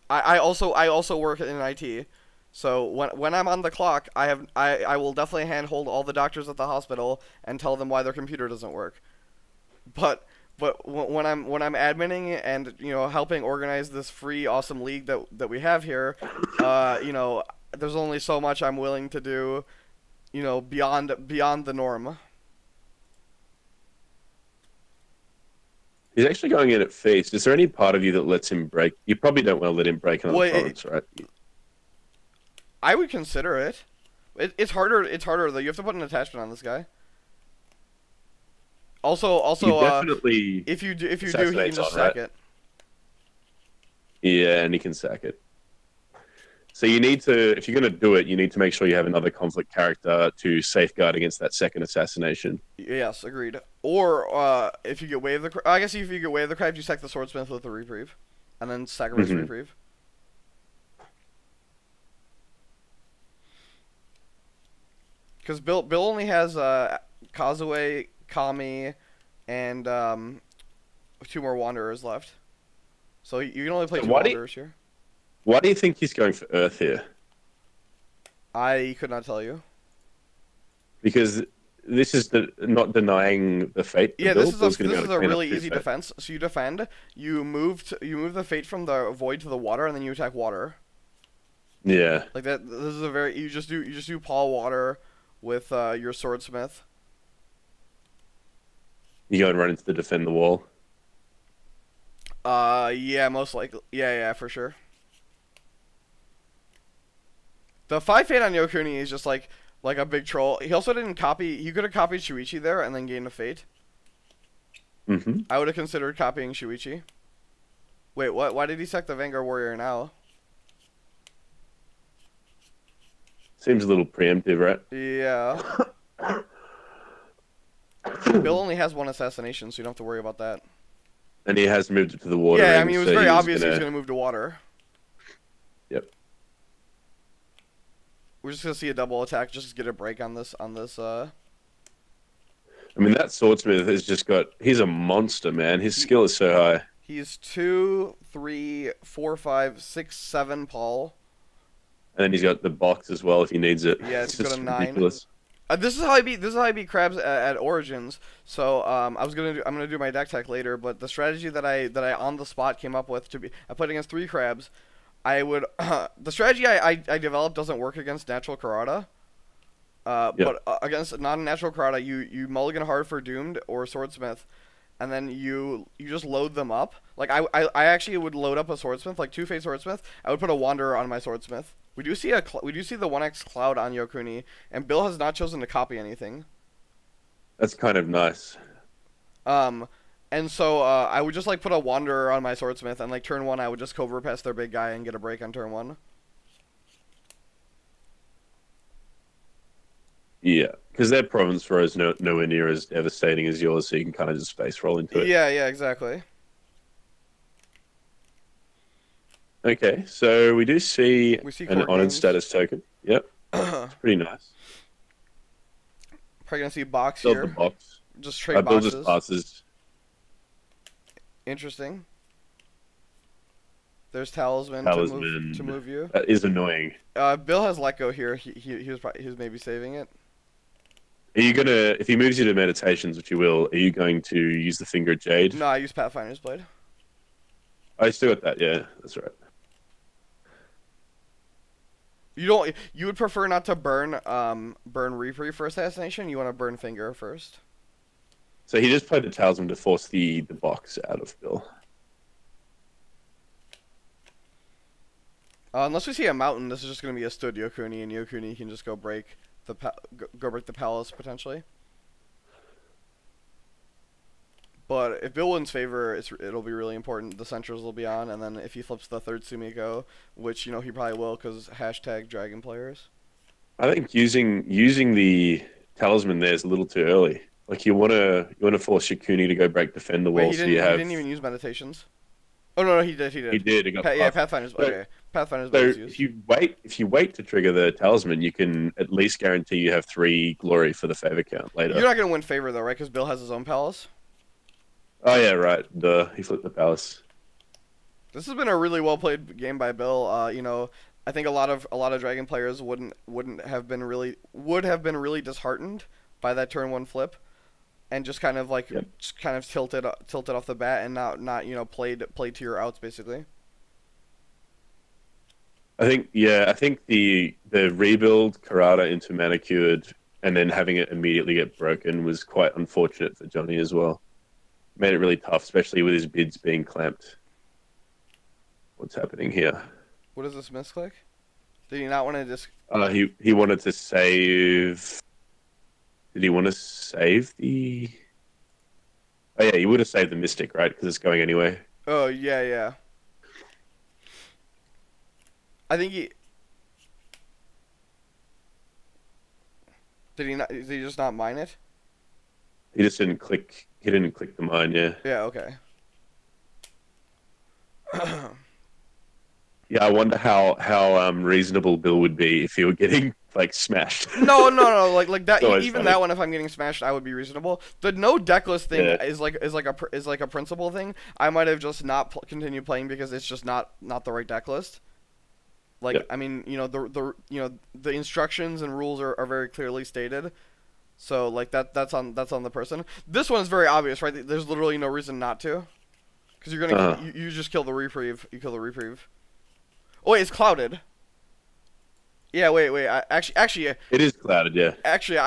I also work in IT, so when I'm on the clock, I will definitely handhold all the doctors at the hospital and tell them why their computer doesn't work. But when I'm adminning and helping organize this free awesome league that we have here, there's only so much I'm willing to do. Beyond the norm. He's actually going in at face. Is there any part of you that lets him break? You probably don't want to let him break another province, right? I would consider it. It's harder. It's harder though. You have to put an attachment on this guy. Also, definitely if you do, he can just sack it. Yeah, and he can sack it. So you need to, if you're going to do it, you need to make sure you have another conflict character to safeguard against that second assassination. Yes, agreed. Or if you get Way of the, I guess if you get Way of the Craft, you sack the Swordsmith with the Reprieve, and then sacrifice Reprieve. Because Bill only has Kazue, Kami, and 2 more Wanderers left, so you can only play 2 Wanderers here. Why do you think he's going for Earth here? I could not tell you. Because this is not denying the fate. Yeah, this is a really easy defense. So you defend, you move the fate from the void to the water, and then you attack water. Yeah. Like that. This is a very you just do Paul Water with your Swordsmith. You go and run into the defend the wall. Yeah, most likely. Yeah, for sure. The 5 fate on Yokuni is just like a big troll. He also didn't copy. He could have copied Shuichi there and then gained a fate. I would have considered copying Shuichi. Wait, what? Why did he sack the Vanguard Warrior now? Seems a little preemptive, right? Yeah. Bill only has 1 assassination, so you don't have to worry about that. And he has moved it to the water. Yeah, I mean, it was very obvious he was going to move to water. Yep. We're just going to see a double attack, just to get a break on this. I mean, that Swordsmith has just got... He's a monster, man. His skill is so high. He's 2, 3, 4, 5, 6, 7 Paul. And then he's got the box as well if he needs it. Yeah, it's got a 9. Ridiculous. This is how I beat crabs at Origins. So I'm gonna do my deck tech later, but the strategy that I on the spot came up with I played against 3 crabs. I would the strategy I developed doesn't work against natural Karada. But against non-natural Karada, you mulligan hard for Doomed or Swordsmith, and then you just load them up. Like I actually would load up a Swordsmith, like 2-phase Swordsmith. I would put a Wanderer on my Swordsmith. We do see the 1x Cloud on Yokuni, and Bill has not chosen to copy anything. That's kind of nice. And so I would just like put a Wanderer on my Swordsmith, and like turn 1 I would just Cobra past their big guy and get a break on turn 1. Yeah, because their province throw is nowhere near as devastating as yours, so you can kind of just space roll into it. Yeah, exactly. Okay, so we do see an honored games. status token. Yep, it's pretty nice. Probably gonna see box Build here. the box. Just trade Bill boxes. just passes. Interesting. There's talisman to move you. That is annoying. Bill has let go here. He was maybe saving it. Are you gonna, if he moves you to meditations, which you will, are you going to use the Finger of Jade? No, I use Pathfinder's Blade. I still got that. Yeah, that's right. You would prefer not to burn Reprieve for assassination. You want to burn Finger first. So he just played the talisman to force the box out of Bill. Unless we see a mountain, this is just going to be a stood Yokuni, and Yokuni can just go break the palace potentially. But if Bill wins favor, it'll be really important. The Centrals will be on, and then if he flips the third Sumiko, which he probably will, because hashtag Dragon players. I think using the talisman there is a little too early. Like you wanna force Shikuni to go break defend the wall, Wait, so you he have. didn't even use meditations. Oh no, he did. He did. He got Yeah, buffed. Pathfinder's. So- Okay, Pathfinder's. So used. if you wait to trigger the talisman, you can at least guarantee you have 3 glory for the favor count later. You're not gonna win favor though, right? Because Bill has his own palace. Oh yeah, right. He flipped the palace. This has been a really well played game by Bill. I think a lot of Dragon players would have been really disheartened by that turn 1 flip, and just kind of like tilted off the bat and not played to your outs basically. I think the rebuild Karada into Manicured and then having it immediately get broken was quite unfortunate for Johnny as well. Made it really tough, especially with his bids being clamped. What's happening here? What is this misclick? Did he not want to just? He wanted to save. Did he want to save the? Oh yeah, he would have saved the Mystic, right? Because it's going anyway. Oh yeah. I think he. Did he not? Did he just not mine it? He just didn't click. He didn't click the mine. Yeah. Yeah. Okay. Yeah, I wonder how reasonable Bill would be if he were getting like smashed. No, like that. Always Even funny. that one, if I'm getting smashed, I would be reasonable. The no decklist thing Yeah. is like a principle thing. I might have just not continued playing because it's just not the right decklist. Like Yep. I mean, the instructions and rules are very clearly stated. So like that's on the person. This one's very obvious, right? There's literally no reason not to, because you're gonna you just kill the reprieve. You kill the reprieve. Oh wait, it's clouded. Yeah, wait. Actually, It is clouded, yeah. Actually,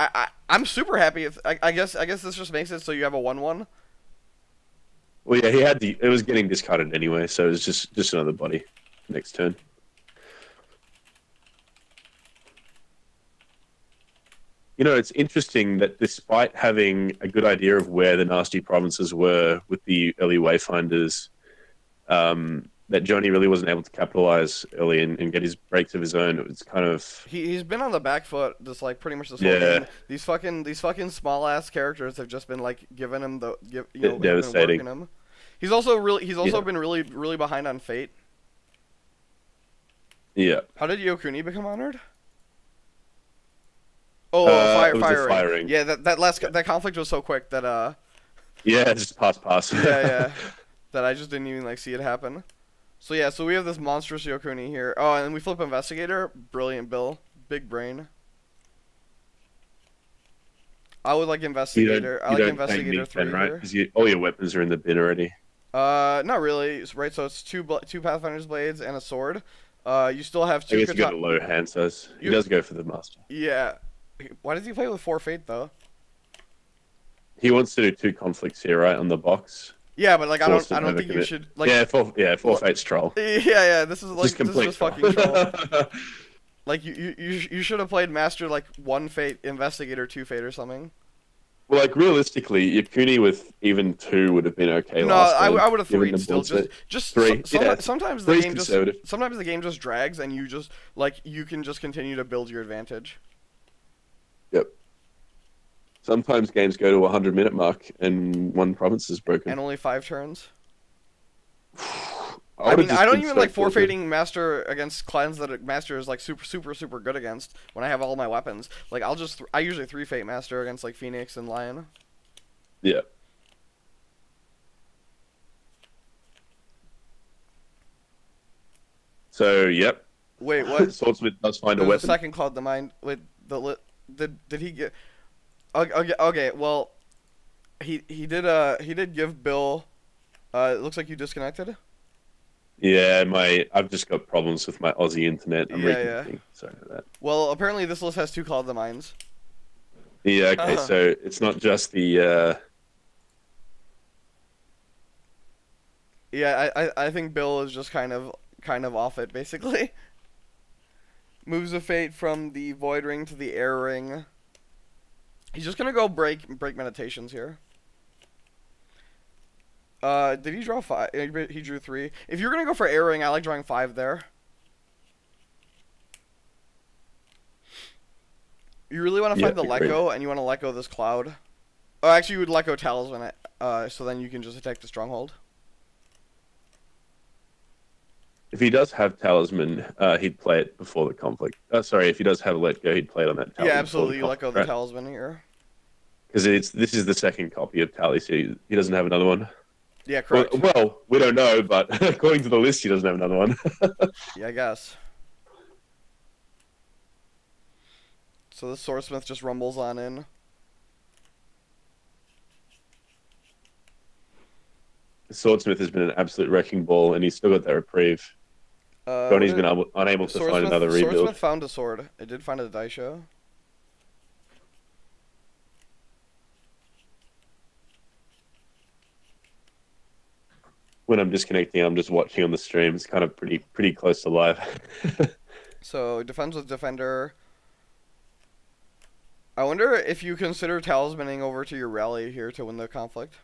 I'm super happy. If I guess this just makes it so you have a 1/1. Well, yeah, it was getting discarded anyway, so it was just another body next turn. It's interesting that despite having a good idea of where the nasty provinces were with the early Wayfinders, that Johnny really wasn't able to capitalize early and get his breaks of his own. It was kind of He's been on the back foot just like pretty much this whole Yeah. game. These fucking small ass characters have just been like giving him devastating. been working him. He's also Yeah. been really behind on fate. yeah. How did Yokuni become honored? Oh, It was the fire fire ring. ring. Yeah, that conflict was so quick that Yeah, just pass. yeah that I just didn't even like see it happen. So yeah, so we have this monstrous Yokuni here. Oh, and we flip investigator. Brilliant, Bill. Big brain. I would like investigator. I like investigator 3 right? here. Because all your weapons are in the bin already. Not really. Right, so it's two Pathfinder's blades and a sword. You still have I 2 guess you got a low hand size. He does go for the master. Yeah. Why does he play with 4 fate though? He wants to do 2 conflicts here, right, on the box. Yeah, but like I Force don't him think to you commit. should like. Four fates troll. Yeah. This is like Just complete this is just troll. fucking troll. Like you should have played master like 1 fate, investigator 2 fate or something. Well, like realistically, Yakuni with even 2 would have been okay. No, last I turn, would have given 3 the still. board set. Just 3, yeah. sometimes the 3's game just conservative. sometimes the game just drags and you just like you can just continue to build your advantage. Yep. Sometimes games go to a 100-minute mark and one province is broken. And only 5 turns. I mean, I don't even like forfeiting master against clans that master is like super good against when I have all my weapons. Like I usually 3 fate master against like Phoenix and Lion. Yeah. So, yep. Wait, what? Swordsmith does find a There's weapon. second Cloud the Mind. Wait, did he get? Okay. Well, he did give Bill. It looks like you disconnected. Yeah, I've just got problems with my Aussie internet. I'm Yeah. reconnecting. Sorry about that. Well, apparently this list has 2 Cloud the Minds. Yeah, okay, so it's not just the Yeah, I think Bill is just kind of off it basically. Moves of Fate from the Void Ring to the Air Ring. He's just gonna go break meditations here. Did he draw 5? He drew 3. If you're gonna go for airing, I like drawing 5 there. You really want to find the let go, and you want to let go this cloud. Oh, actually, you would let go Talisman, so then you can just attack the stronghold. If he does have Talisman, he'd play it before the conflict. Sorry, if he does have let go, he'd play it on that Talisman. Yeah, absolutely. You let go of the Talisman here. Because this is the second copy of Tally, so he doesn't have another one. Yeah, correct. Well, we don't know, but according to the list, he doesn't have another one. Yeah, I guess. So the Swordsmith just rumbles on in. The Swordsmith has been an absolute wrecking ball, and he's still got that reprieve. Johnny's been unable to find another rebuild. Swordsmith found a sword. It did find a dice show. When I'm disconnecting, I'm just watching on the stream. It's kind of pretty close to live. So defends with defender. I wonder if you consider talismaning over to your rally here to win the conflict.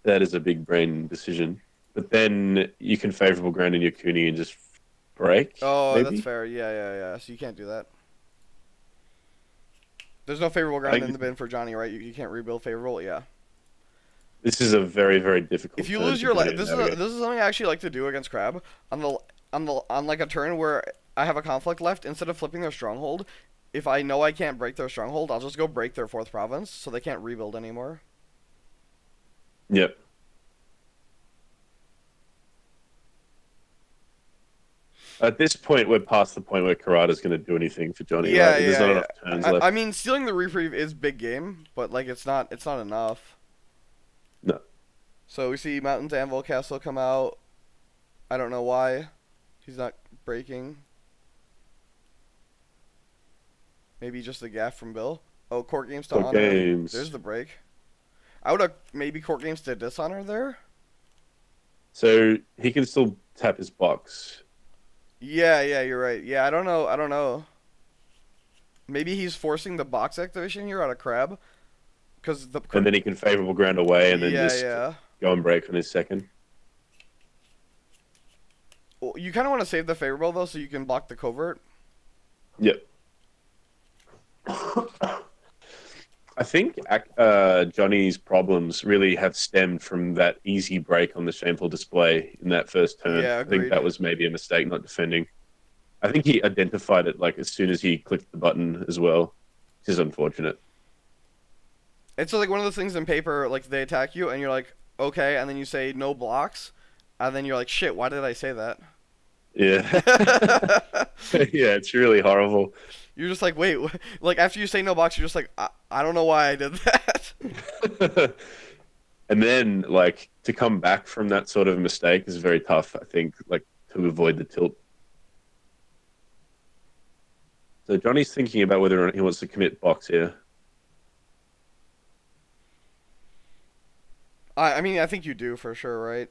That is a big brain decision. But then you can favorable ground in your Kuni and just break. Oh, maybe? That's fair. Yeah. So you can't do that. There's no favorable ground in the bin for Johnny, right? You can't rebuild favorable. Yeah. This is a very, very difficult. If you lose your this is something I actually like to do against Crab on like a turn where I have a conflict left. Instead of flipping their stronghold, if I know I can't break their stronghold, I'll just go break their 4th province so they can't rebuild anymore. Yep. At this point, we're past the point where Karada's going to do anything for Johnny. Yeah, right? There's not enough turns left. I mean, stealing the reprieve is big game, but like it's not enough. No. So we see Mountains Anvil Castle come out. I don't know why. He's not breaking. Maybe just the gaff from Bill. Oh, Court Games to Honor. There's the break. I would have maybe Court Games to Dishonor there. So he can still tap his box. Yeah, you're right. Yeah, I don't know. Maybe he's forcing the box activation here out of Crab. And then he can favorable ground away and then go and break on his second. Well, you kind of want to save the favorable, though, so you can block the covert. Yep. I think Johnny's problems really have stemmed from that easy break on the Shameful Display in that first turn. Yeah, I think that was maybe a mistake not defending. I think he identified it like as soon as he clicked the button as well, which is unfortunate. It's like one of those things in paper, like they attack you and you're like, okay, and then you say no blocks, and then you're like, shit, why did I say that? Yeah. Yeah, it's really horrible. You're just like, wait, like after you say no blocks, you're just like, I don't know why I did that. And then, like, to come back from that sort of mistake is very tough, I think, like, to avoid the tilt. So Johnny's thinking about whether or not he wants to commit box here. I mean, I think you do for sure, right?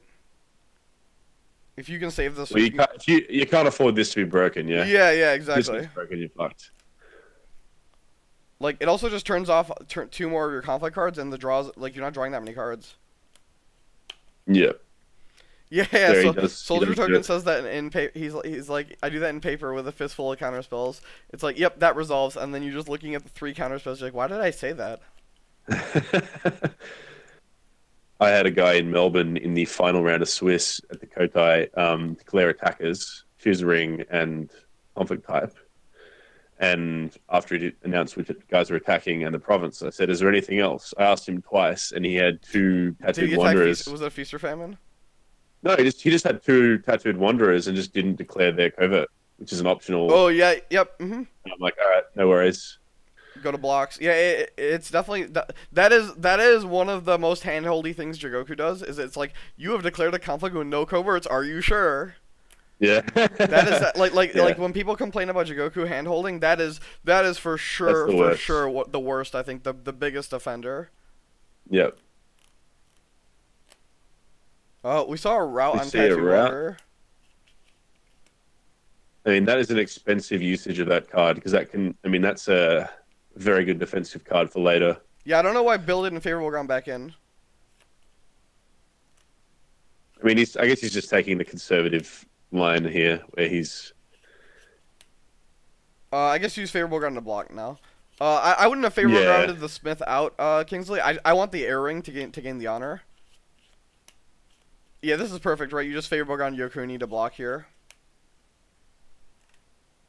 If you can save this, well, you can't afford this to be broken, yeah. Yeah, exactly. This is broken, you're fucked. Like it also just turns off 2 more of your conflict cards, and the draws like you're not drawing that many cards. Yeah. Yeah. So Soldier Token says that in paper. He's like, I do that in paper with a fistful of counter spells. It's like, yep, that resolves, and then you're just looking at the 3 counter spells. You're like, why did I say that? I had a guy in Melbourne in the final round of Swiss at the Kotai declare attackers, choose a ring and conflict type. And after he announced which guys were attacking and the province, I said, is there anything else? I asked him twice, and he had 2 tattooed wanderers. Was it a feast or famine? No, he just had 2 tattooed wanderers and just didn't declare their covert, which is an optional. Oh, yeah, yep. Mm-hmm. And I'm like, all right, no worries. Go to blocks. Yeah, it's definitely that is one of the most handholdy things Jigoku does. Is it's like you have declared a conflict with no coverts. Are you sure? Yeah. Like when people complain about Jigoku handholding, that is for sure the worst. I think the biggest offender. Yep. Oh, we saw a route on Tattoo Warrior. I mean, that is an expensive usage of that card because that's a very good defensive card for later. Yeah, I don't know why Bill didn't favorable ground back in. I mean, I guess he's just taking the conservative line here, where he's. I guess use favorable ground to block now. I wouldn't have favorable Yeah. grounded the Smith out, Kingsley. I want the air ring to gain the honor. Yeah, this is perfect, right? You just favorable ground Yokuni to block here.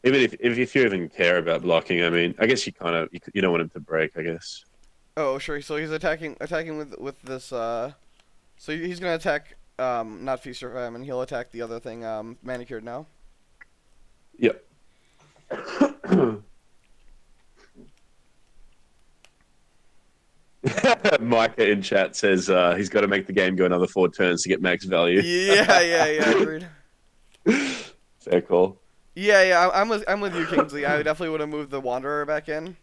Even if you even care about blocking, I mean, I guess you don't want him to break, I guess. Oh, sure. So he's attacking with this. So he's gonna attack not Feast or Famine. He'll attack the other thing Manicured now. Yep. Micah in chat says he's got to make the game go another 4 turns to get max value. Yeah, agreed. Fair call. Yeah, I'm with you, Kingsley. I definitely would have moved the Wanderer back in.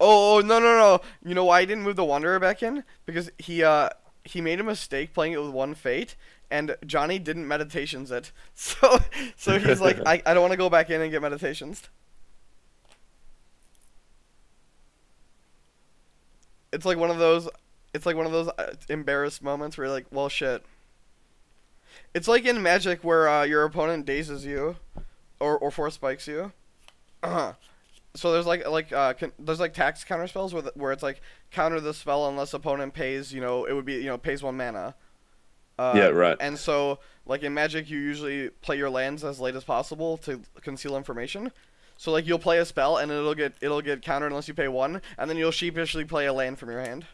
Oh, no. You know why I didn't move the Wanderer back in? Because he made a mistake playing it with one fate, and Johnny didn't meditations it. So he's like, I don't want to go back in and get meditations. It's like one of those embarrassed moments where you're like, well, shit. It's like in Magic where your opponent dazes you, or force spikes you. So there's there's like tax counter spells where it's like counter the spell unless opponent pays, it would be, pays 1 mana. Yeah, right. And so like in Magic you usually play your lands as late as possible to conceal information. So like you'll play a spell and it'll get countered unless you pay 1, and then you'll sheepishly play a land from your hand.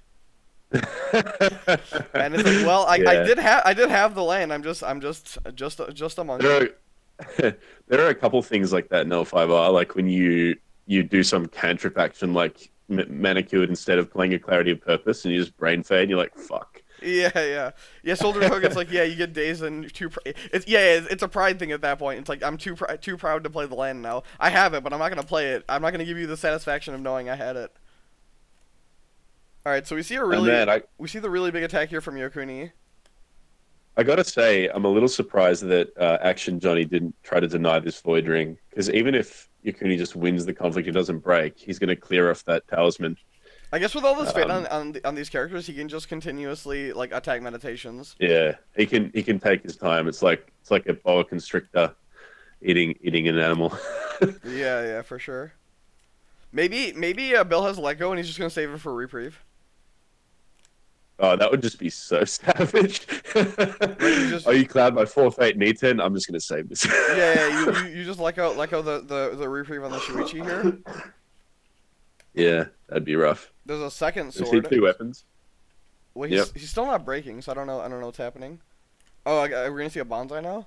And it's like, well, I did have the land. I'm just a monkey. There are a couple things like that in L5R, like when you do some cantrip action like Manicured instead of playing a Clarity of Purpose, and you just brain fade, and you're like, fuck. Yeah. Soldier Token's like, yeah, you get dazed and it's a pride thing at that point. It's like I'm too proud to play the land now. I have it, but I'm not gonna play it. I'm not gonna give you the satisfaction of knowing I had it. All right, so we see the really big attack here from Yokuni. I gotta say, I'm a little surprised that Action Johnny didn't try to deny this Void Ring, because even if Yokuni just wins the conflict and doesn't break, he's gonna clear off that talisman. I guess with all this fate on these characters, he can just continuously like attack meditations. Yeah, he can take his time. It's like a boa constrictor eating an animal. Yeah, for sure. Maybe Bill has let go and he's just gonna save it for reprieve. Oh, that would just be so savage. Oh, you cloud my 4 fate and E10? I'm just gonna save this. Yeah, you just let go the reprieve on the Shuichi here. Yeah, that'd be rough. There's a second sword. Is he 2 weapons? Well, he's still not breaking, so I don't know what's happening. Oh, we're gonna see a bonsai now.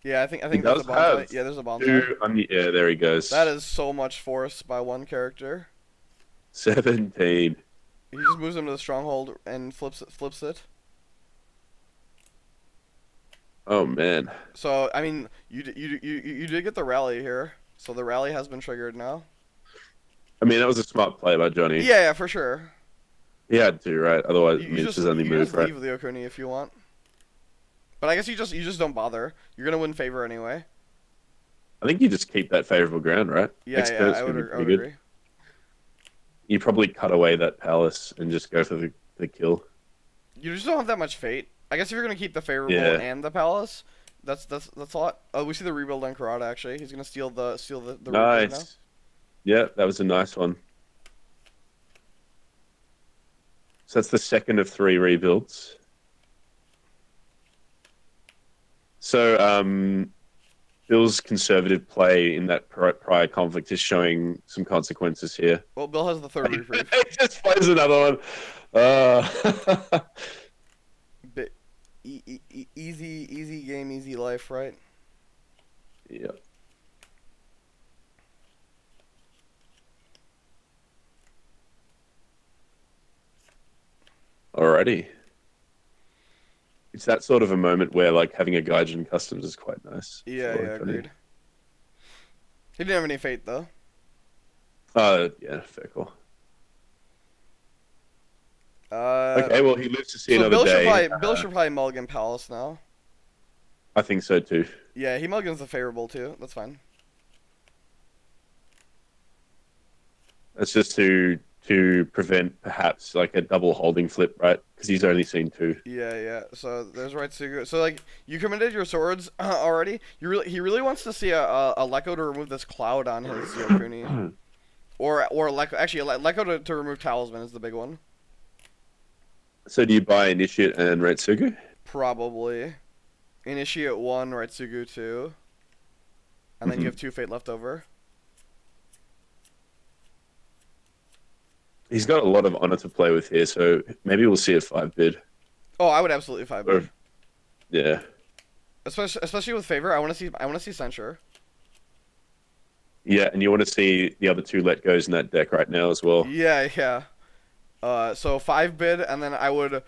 Yeah, I think there's a bonsai. Yeah, there's a bonsai. Yeah, there he goes. That is so much force by one character. 17. He just moves him to the stronghold and flips it. Oh man. So I mean, you did get the rally here. So the rally has been triggered now. I mean, that was a smart play by Johnny. Yeah, for sure. He had to, right? Otherwise, it's his only move, right? You just leave the Okuni if you want. But I guess you just don't bother. You're gonna win favor anyway. I think you just keep that favorable ground, right? Yeah, I would agree. You probably cut away that palace and just go for the kill. You just don't have that much fate. I guess if you're gonna keep the favorable and the palace, that's a lot. Oh, we see the rebuild on Karada actually. He's gonna steal the nice. Now. Yeah, that was a nice one. So that's the second of 3 rebuilds. So Bill's conservative play in that prior conflict is showing some consequences here. Well, Bill has the 3rd reprieve. He just plays another one. Easy game, easy life, right? Yeah. Alrighty. It's that sort of a moment where, like, having a Gaijin customs is quite nice. Yeah, agreed. He didn't have any fate, though. Yeah, fair call. Okay, well, he lives to see another day. Bill should probably mulligan Palace now. I think so, too. Yeah, he mulligans the favorable, too. That's fine. That's just to to prevent perhaps like a double holding flip, right? Because he's only seen two. Yeah, yeah. So there's Raitsugu. So like you committed your swords already. He really wants to see a Leko to remove this cloud on his Yokuni, or Leko, actually Leko to remove talisman is the big one. So do you buy Initiate and Retsugu? Probably. Initiate 1, Raitsugu 2. And then you have 2 fate left over. He's got a lot of honor to play with here, so maybe we'll see a 5-bid. Oh, I would absolutely 5-bid. Yeah. Especially with favor, I want to see censure. Yeah, and you want to see the other 2 let goes in that deck right now as well. Yeah, yeah. So 5-bid, and then I would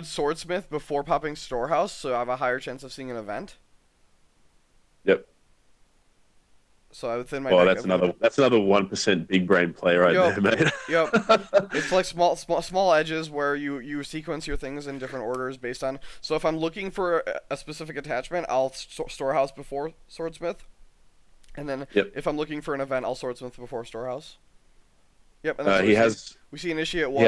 swordsmith before popping storehouse, so I have a higher chance of seeing an event. Yep. So I within my. Well, that's another 1% big brain play right there, mate. Yep. It's like small edges where you sequence your things in different orders based on. So if I'm looking for a specific attachment, I'll storehouse before swordsmith, and then if I'm looking for an event, I'll swordsmith before storehouse. Yep. And then we see initiate 1.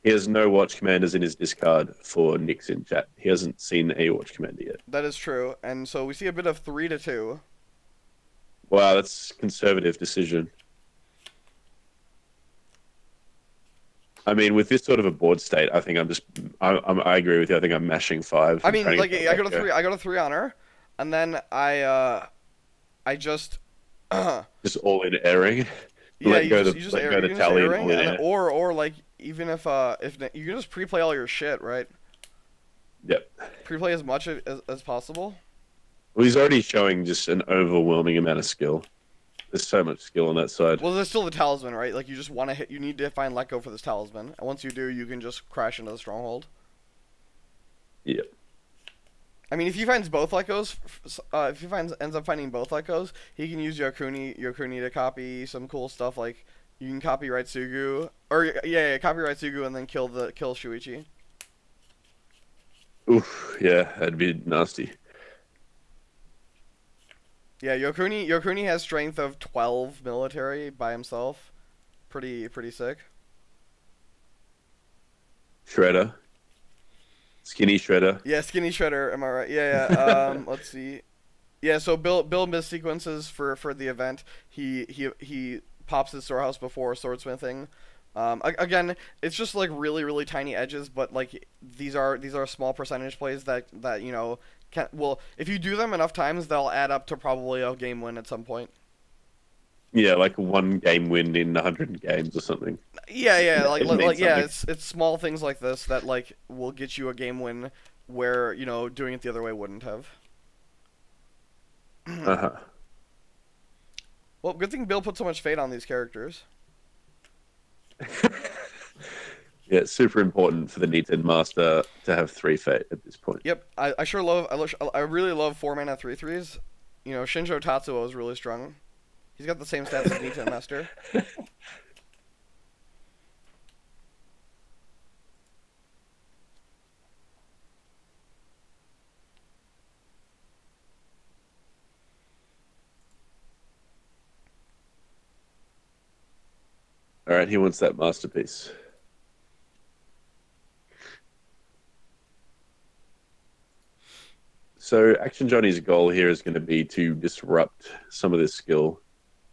He has no watch commanders in his discard for Nick's in chat. He hasn't seen a watch commander yet. That is true, and so we see a bit of 3-2. Wow, that's a conservative decision. I mean, with this sort of a board state, I think I agree with you. I think I'm mashing 5. I mean, like I got a 3 honor, and then I just just all in airing. Yeah, let go the tally or like even if you can just pre-play all your shit, right? Yep. Pre-play as much as possible. Well, he's already showing just an overwhelming amount of skill. There's so much skill on that side. Well, there's still the talisman, right? Like, you just want to hit. You need to find let go for this talisman, and once you do, you can just crash into the stronghold. Yep. I mean, if he finds both let goes, if he ends up finding both let goes, he can use Yokuni to copy some cool stuff. Like, you can copy Raitsugu, or copy Raitsugu and then kill Shuichi. Oof, yeah, that'd be nasty. Yeah, Yokuni has strength of 12 military by himself. Pretty sick. Shredder. Skinny Shredder. Yeah, Skinny Shredder, am I right? Yeah. Let's see. Yeah, so Bill missed sequences for the event. He pops his storehouse before swordsmithing. Again, it's just like really tiny edges, but like these are small percentage plays that you know if you do them enough times, they'll add up to probably a game win at some point. Yeah, like 1 game win in 100 games or something. Yeah, it's small things like this that like will get you a game win where, you know, doing it the other way wouldn't have. Well, good thing Bill put so much fate on these characters. Yeah, it's super important for the Niten Master to have 3 fate at this point. Yep, I really love 4-mana 3/3s. You know, Shinjo Tatsuo is really strong. He's got the same stats as Niten Master. All right, he wants that masterpiece. So Action Johnny's goal here is going to be to disrupt some of this skill.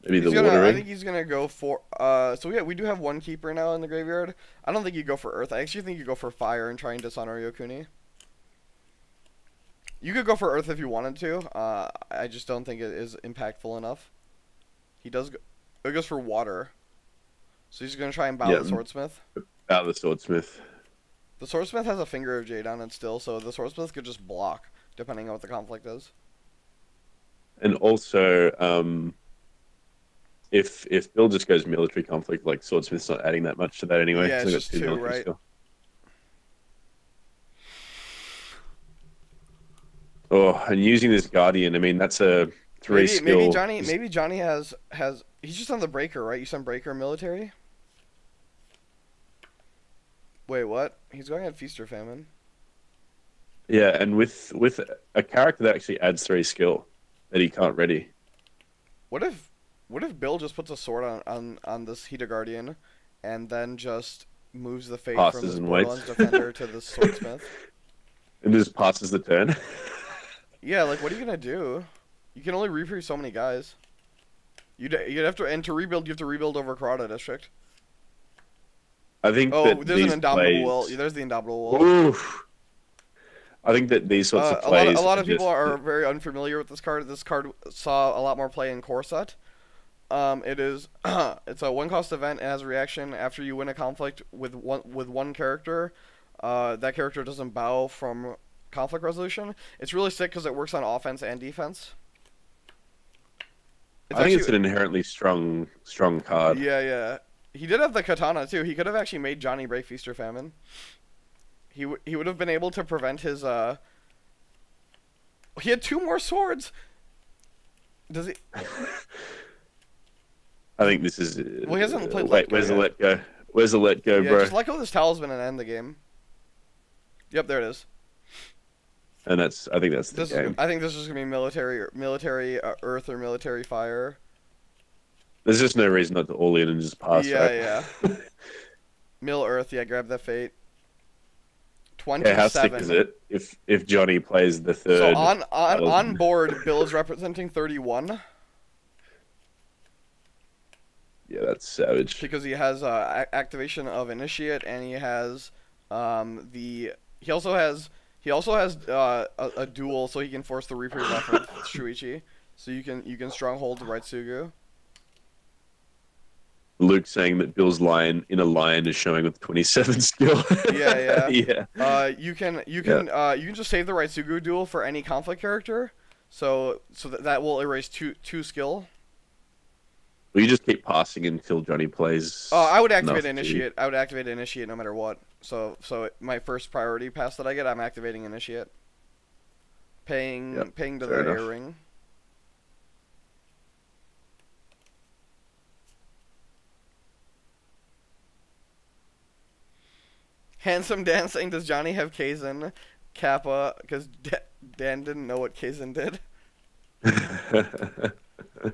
Maybe I think he's going to go for... So yeah, we do have 1 keeper now in the graveyard. I don't think you go for Earth. I actually think you go for Fire and try and dishonor Yokuni. You could go for Earth if you wanted to. I just don't think it is impactful enough. He goes for Water. So he's going to try and bow the Swordsmith. Bow the Swordsmith. The Swordsmith has a Finger of Jade on it still, so the Swordsmith could just block, depending on what the conflict is. And also, if Bill just goes military conflict, like Swordsmith's not adding that much to that anyway. Yeah, it's just 2, right? Skill. Oh, and using this Guardian, I mean, that's a 3 skill. Maybe Johnny has he's just on the Breaker, right? You send Breaker military? Wait, what? He's going at Feast or Famine. Yeah, and with a character that actually adds 3 skill that he can't ready. What if What if Bill just puts a sword on this Heater Guardian, and then just moves the fate from Passes this and Borderlands waits. defender to the swordsmith? And just passes the turn. Yeah, like what are you gonna do? You can only reprieve so many guys. You'd have to, and to rebuild, you have to rebuild over Karada District. I think Oh, that there's an these Indomitable Will. plays. There's the Indomitable Will. Oof. I think that these sorts of A lot plays a lot are of people just are very unfamiliar with this card. This card saw a lot more play in Core Set. It is it's a one-cost event. It has a reaction after you win a conflict with one character. That character doesn't bow from conflict resolution. It's really sick because it works on offense and defense. I think it's an inherently strong card. Yeah, yeah. He did have the katana too. He could have actually made Johnny break Feast or Famine. He would have been able to prevent his He had 2 more swords. Does he? I think this is. Well, he hasn't played. Wait, where's the let go? Where's the let go, Yeah, bro? just let go of this talisman and end the game. Yep, there it is. And that's. I think that's the game. I think this is gonna be military earth or military fire. There's just no reason not to all in and just pass. Yeah, right? yeah. Mill earth, yeah. Grab that fate. Yeah, how sick 27. is it if Johnny plays the third? So on board, Bill is representing 31 Yeah, that's savage. because he has activation of initiate, and he has he also has a duel, so he can force the reprieve off with Shuichi. So you can stronghold Raitsugu. Luke saying that Bill's line in a line is showing with 27 skill. Yeah, yeah. You can just save the Raitsugu duel for any conflict character, so that will erase two skill. Well, you just keep passing until Johnny plays. I would activate enough initiate. I would activate initiate no matter what. So my first priority pass that I get, I'm activating initiate. Paying to the fair air ring. Handsome Dan saying, does Johnny have Kaizen? Kappa, because Dan didn't know what Kaizen did.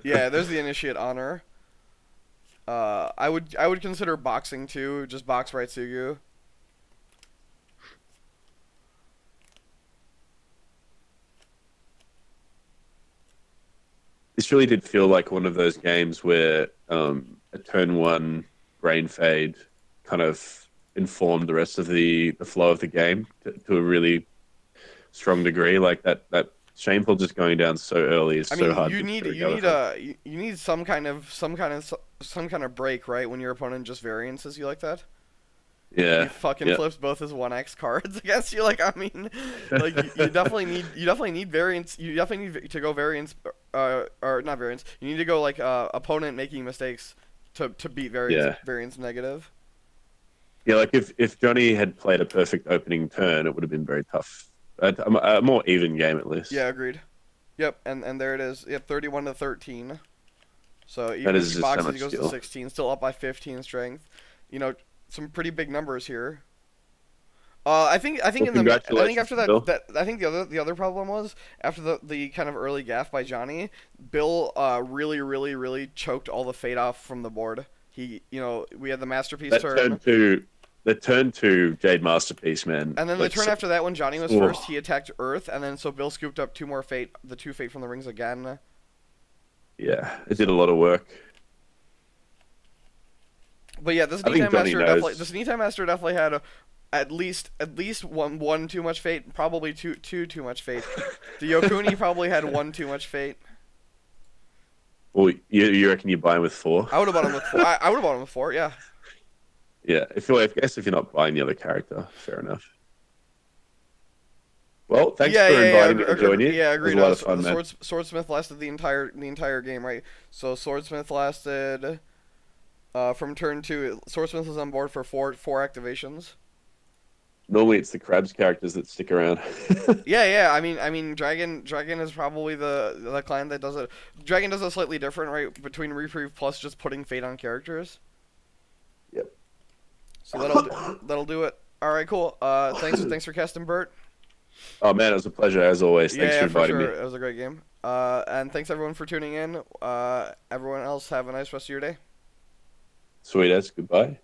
Yeah, there's the initiate honor. I would consider boxing too. Just box Raitsugu. This really did feel like one of those games where a turn 1 brain fade kind of informed the rest of the flow of the game to a really strong degree. Like that Shameful just going down so early is so hard. You need some kind of break, right? When your opponent just variances you like that. Yeah. He fucking flips both his 1x cards against you. Like, I mean, like you definitely need variance. You definitely need to go variance, or not variance. You need to go like opponent making mistakes to beat variance negative. Yeah, like if Johnny had played a perfect opening turn, it would have been very tough. A more even game at least. Yeah, agreed. Yep, and there it is. Yep, 31-13. So even if he boxes, he goes to 16, still up by 15 strength. You know, some pretty big numbers here. I think after that, I think the other problem was after the kind of early gaff by Johnny, Bill really choked all the fate off from the board. We had the masterpiece turn. The turn 2 Jade Masterpiece, man. And then the turn after that, when Johnny was first, he attacked Earth, and then so Bill scooped up 2 more fate, the 2 fate from the rings again. Yeah, it did a lot of work. But yeah, this Anytime Master definitely had at least one too much fate, probably two too much fate. The Yokuni probably had 1 too much fate. Well, you reckon you buy him with 4? I would have bought him with 4. I would have bought him with 4. Yeah. Yeah, I guess if you're not buying the other character, fair enough. Well, thanks for inviting me to join you. Yeah, agreed. It was a lot of fun, man. Swordsmith lasted the entire game, right? So Swordsmith lasted from turn 2. Swordsmith was on board for four activations. Normally, it's the Crabs characters that stick around. Yeah. I mean, Dragon is probably the client that does it. Dragon does it slightly different, right? Between reprieve plus just putting fate on characters. Yep. So that'll do it. All right, cool. Thanks for casting, Bert. Oh man, it was a pleasure as always. Thanks for inviting me. It was a great game. And thanks everyone for tuning in. Everyone else have a nice rest of your day. Sweet as. Goodbye.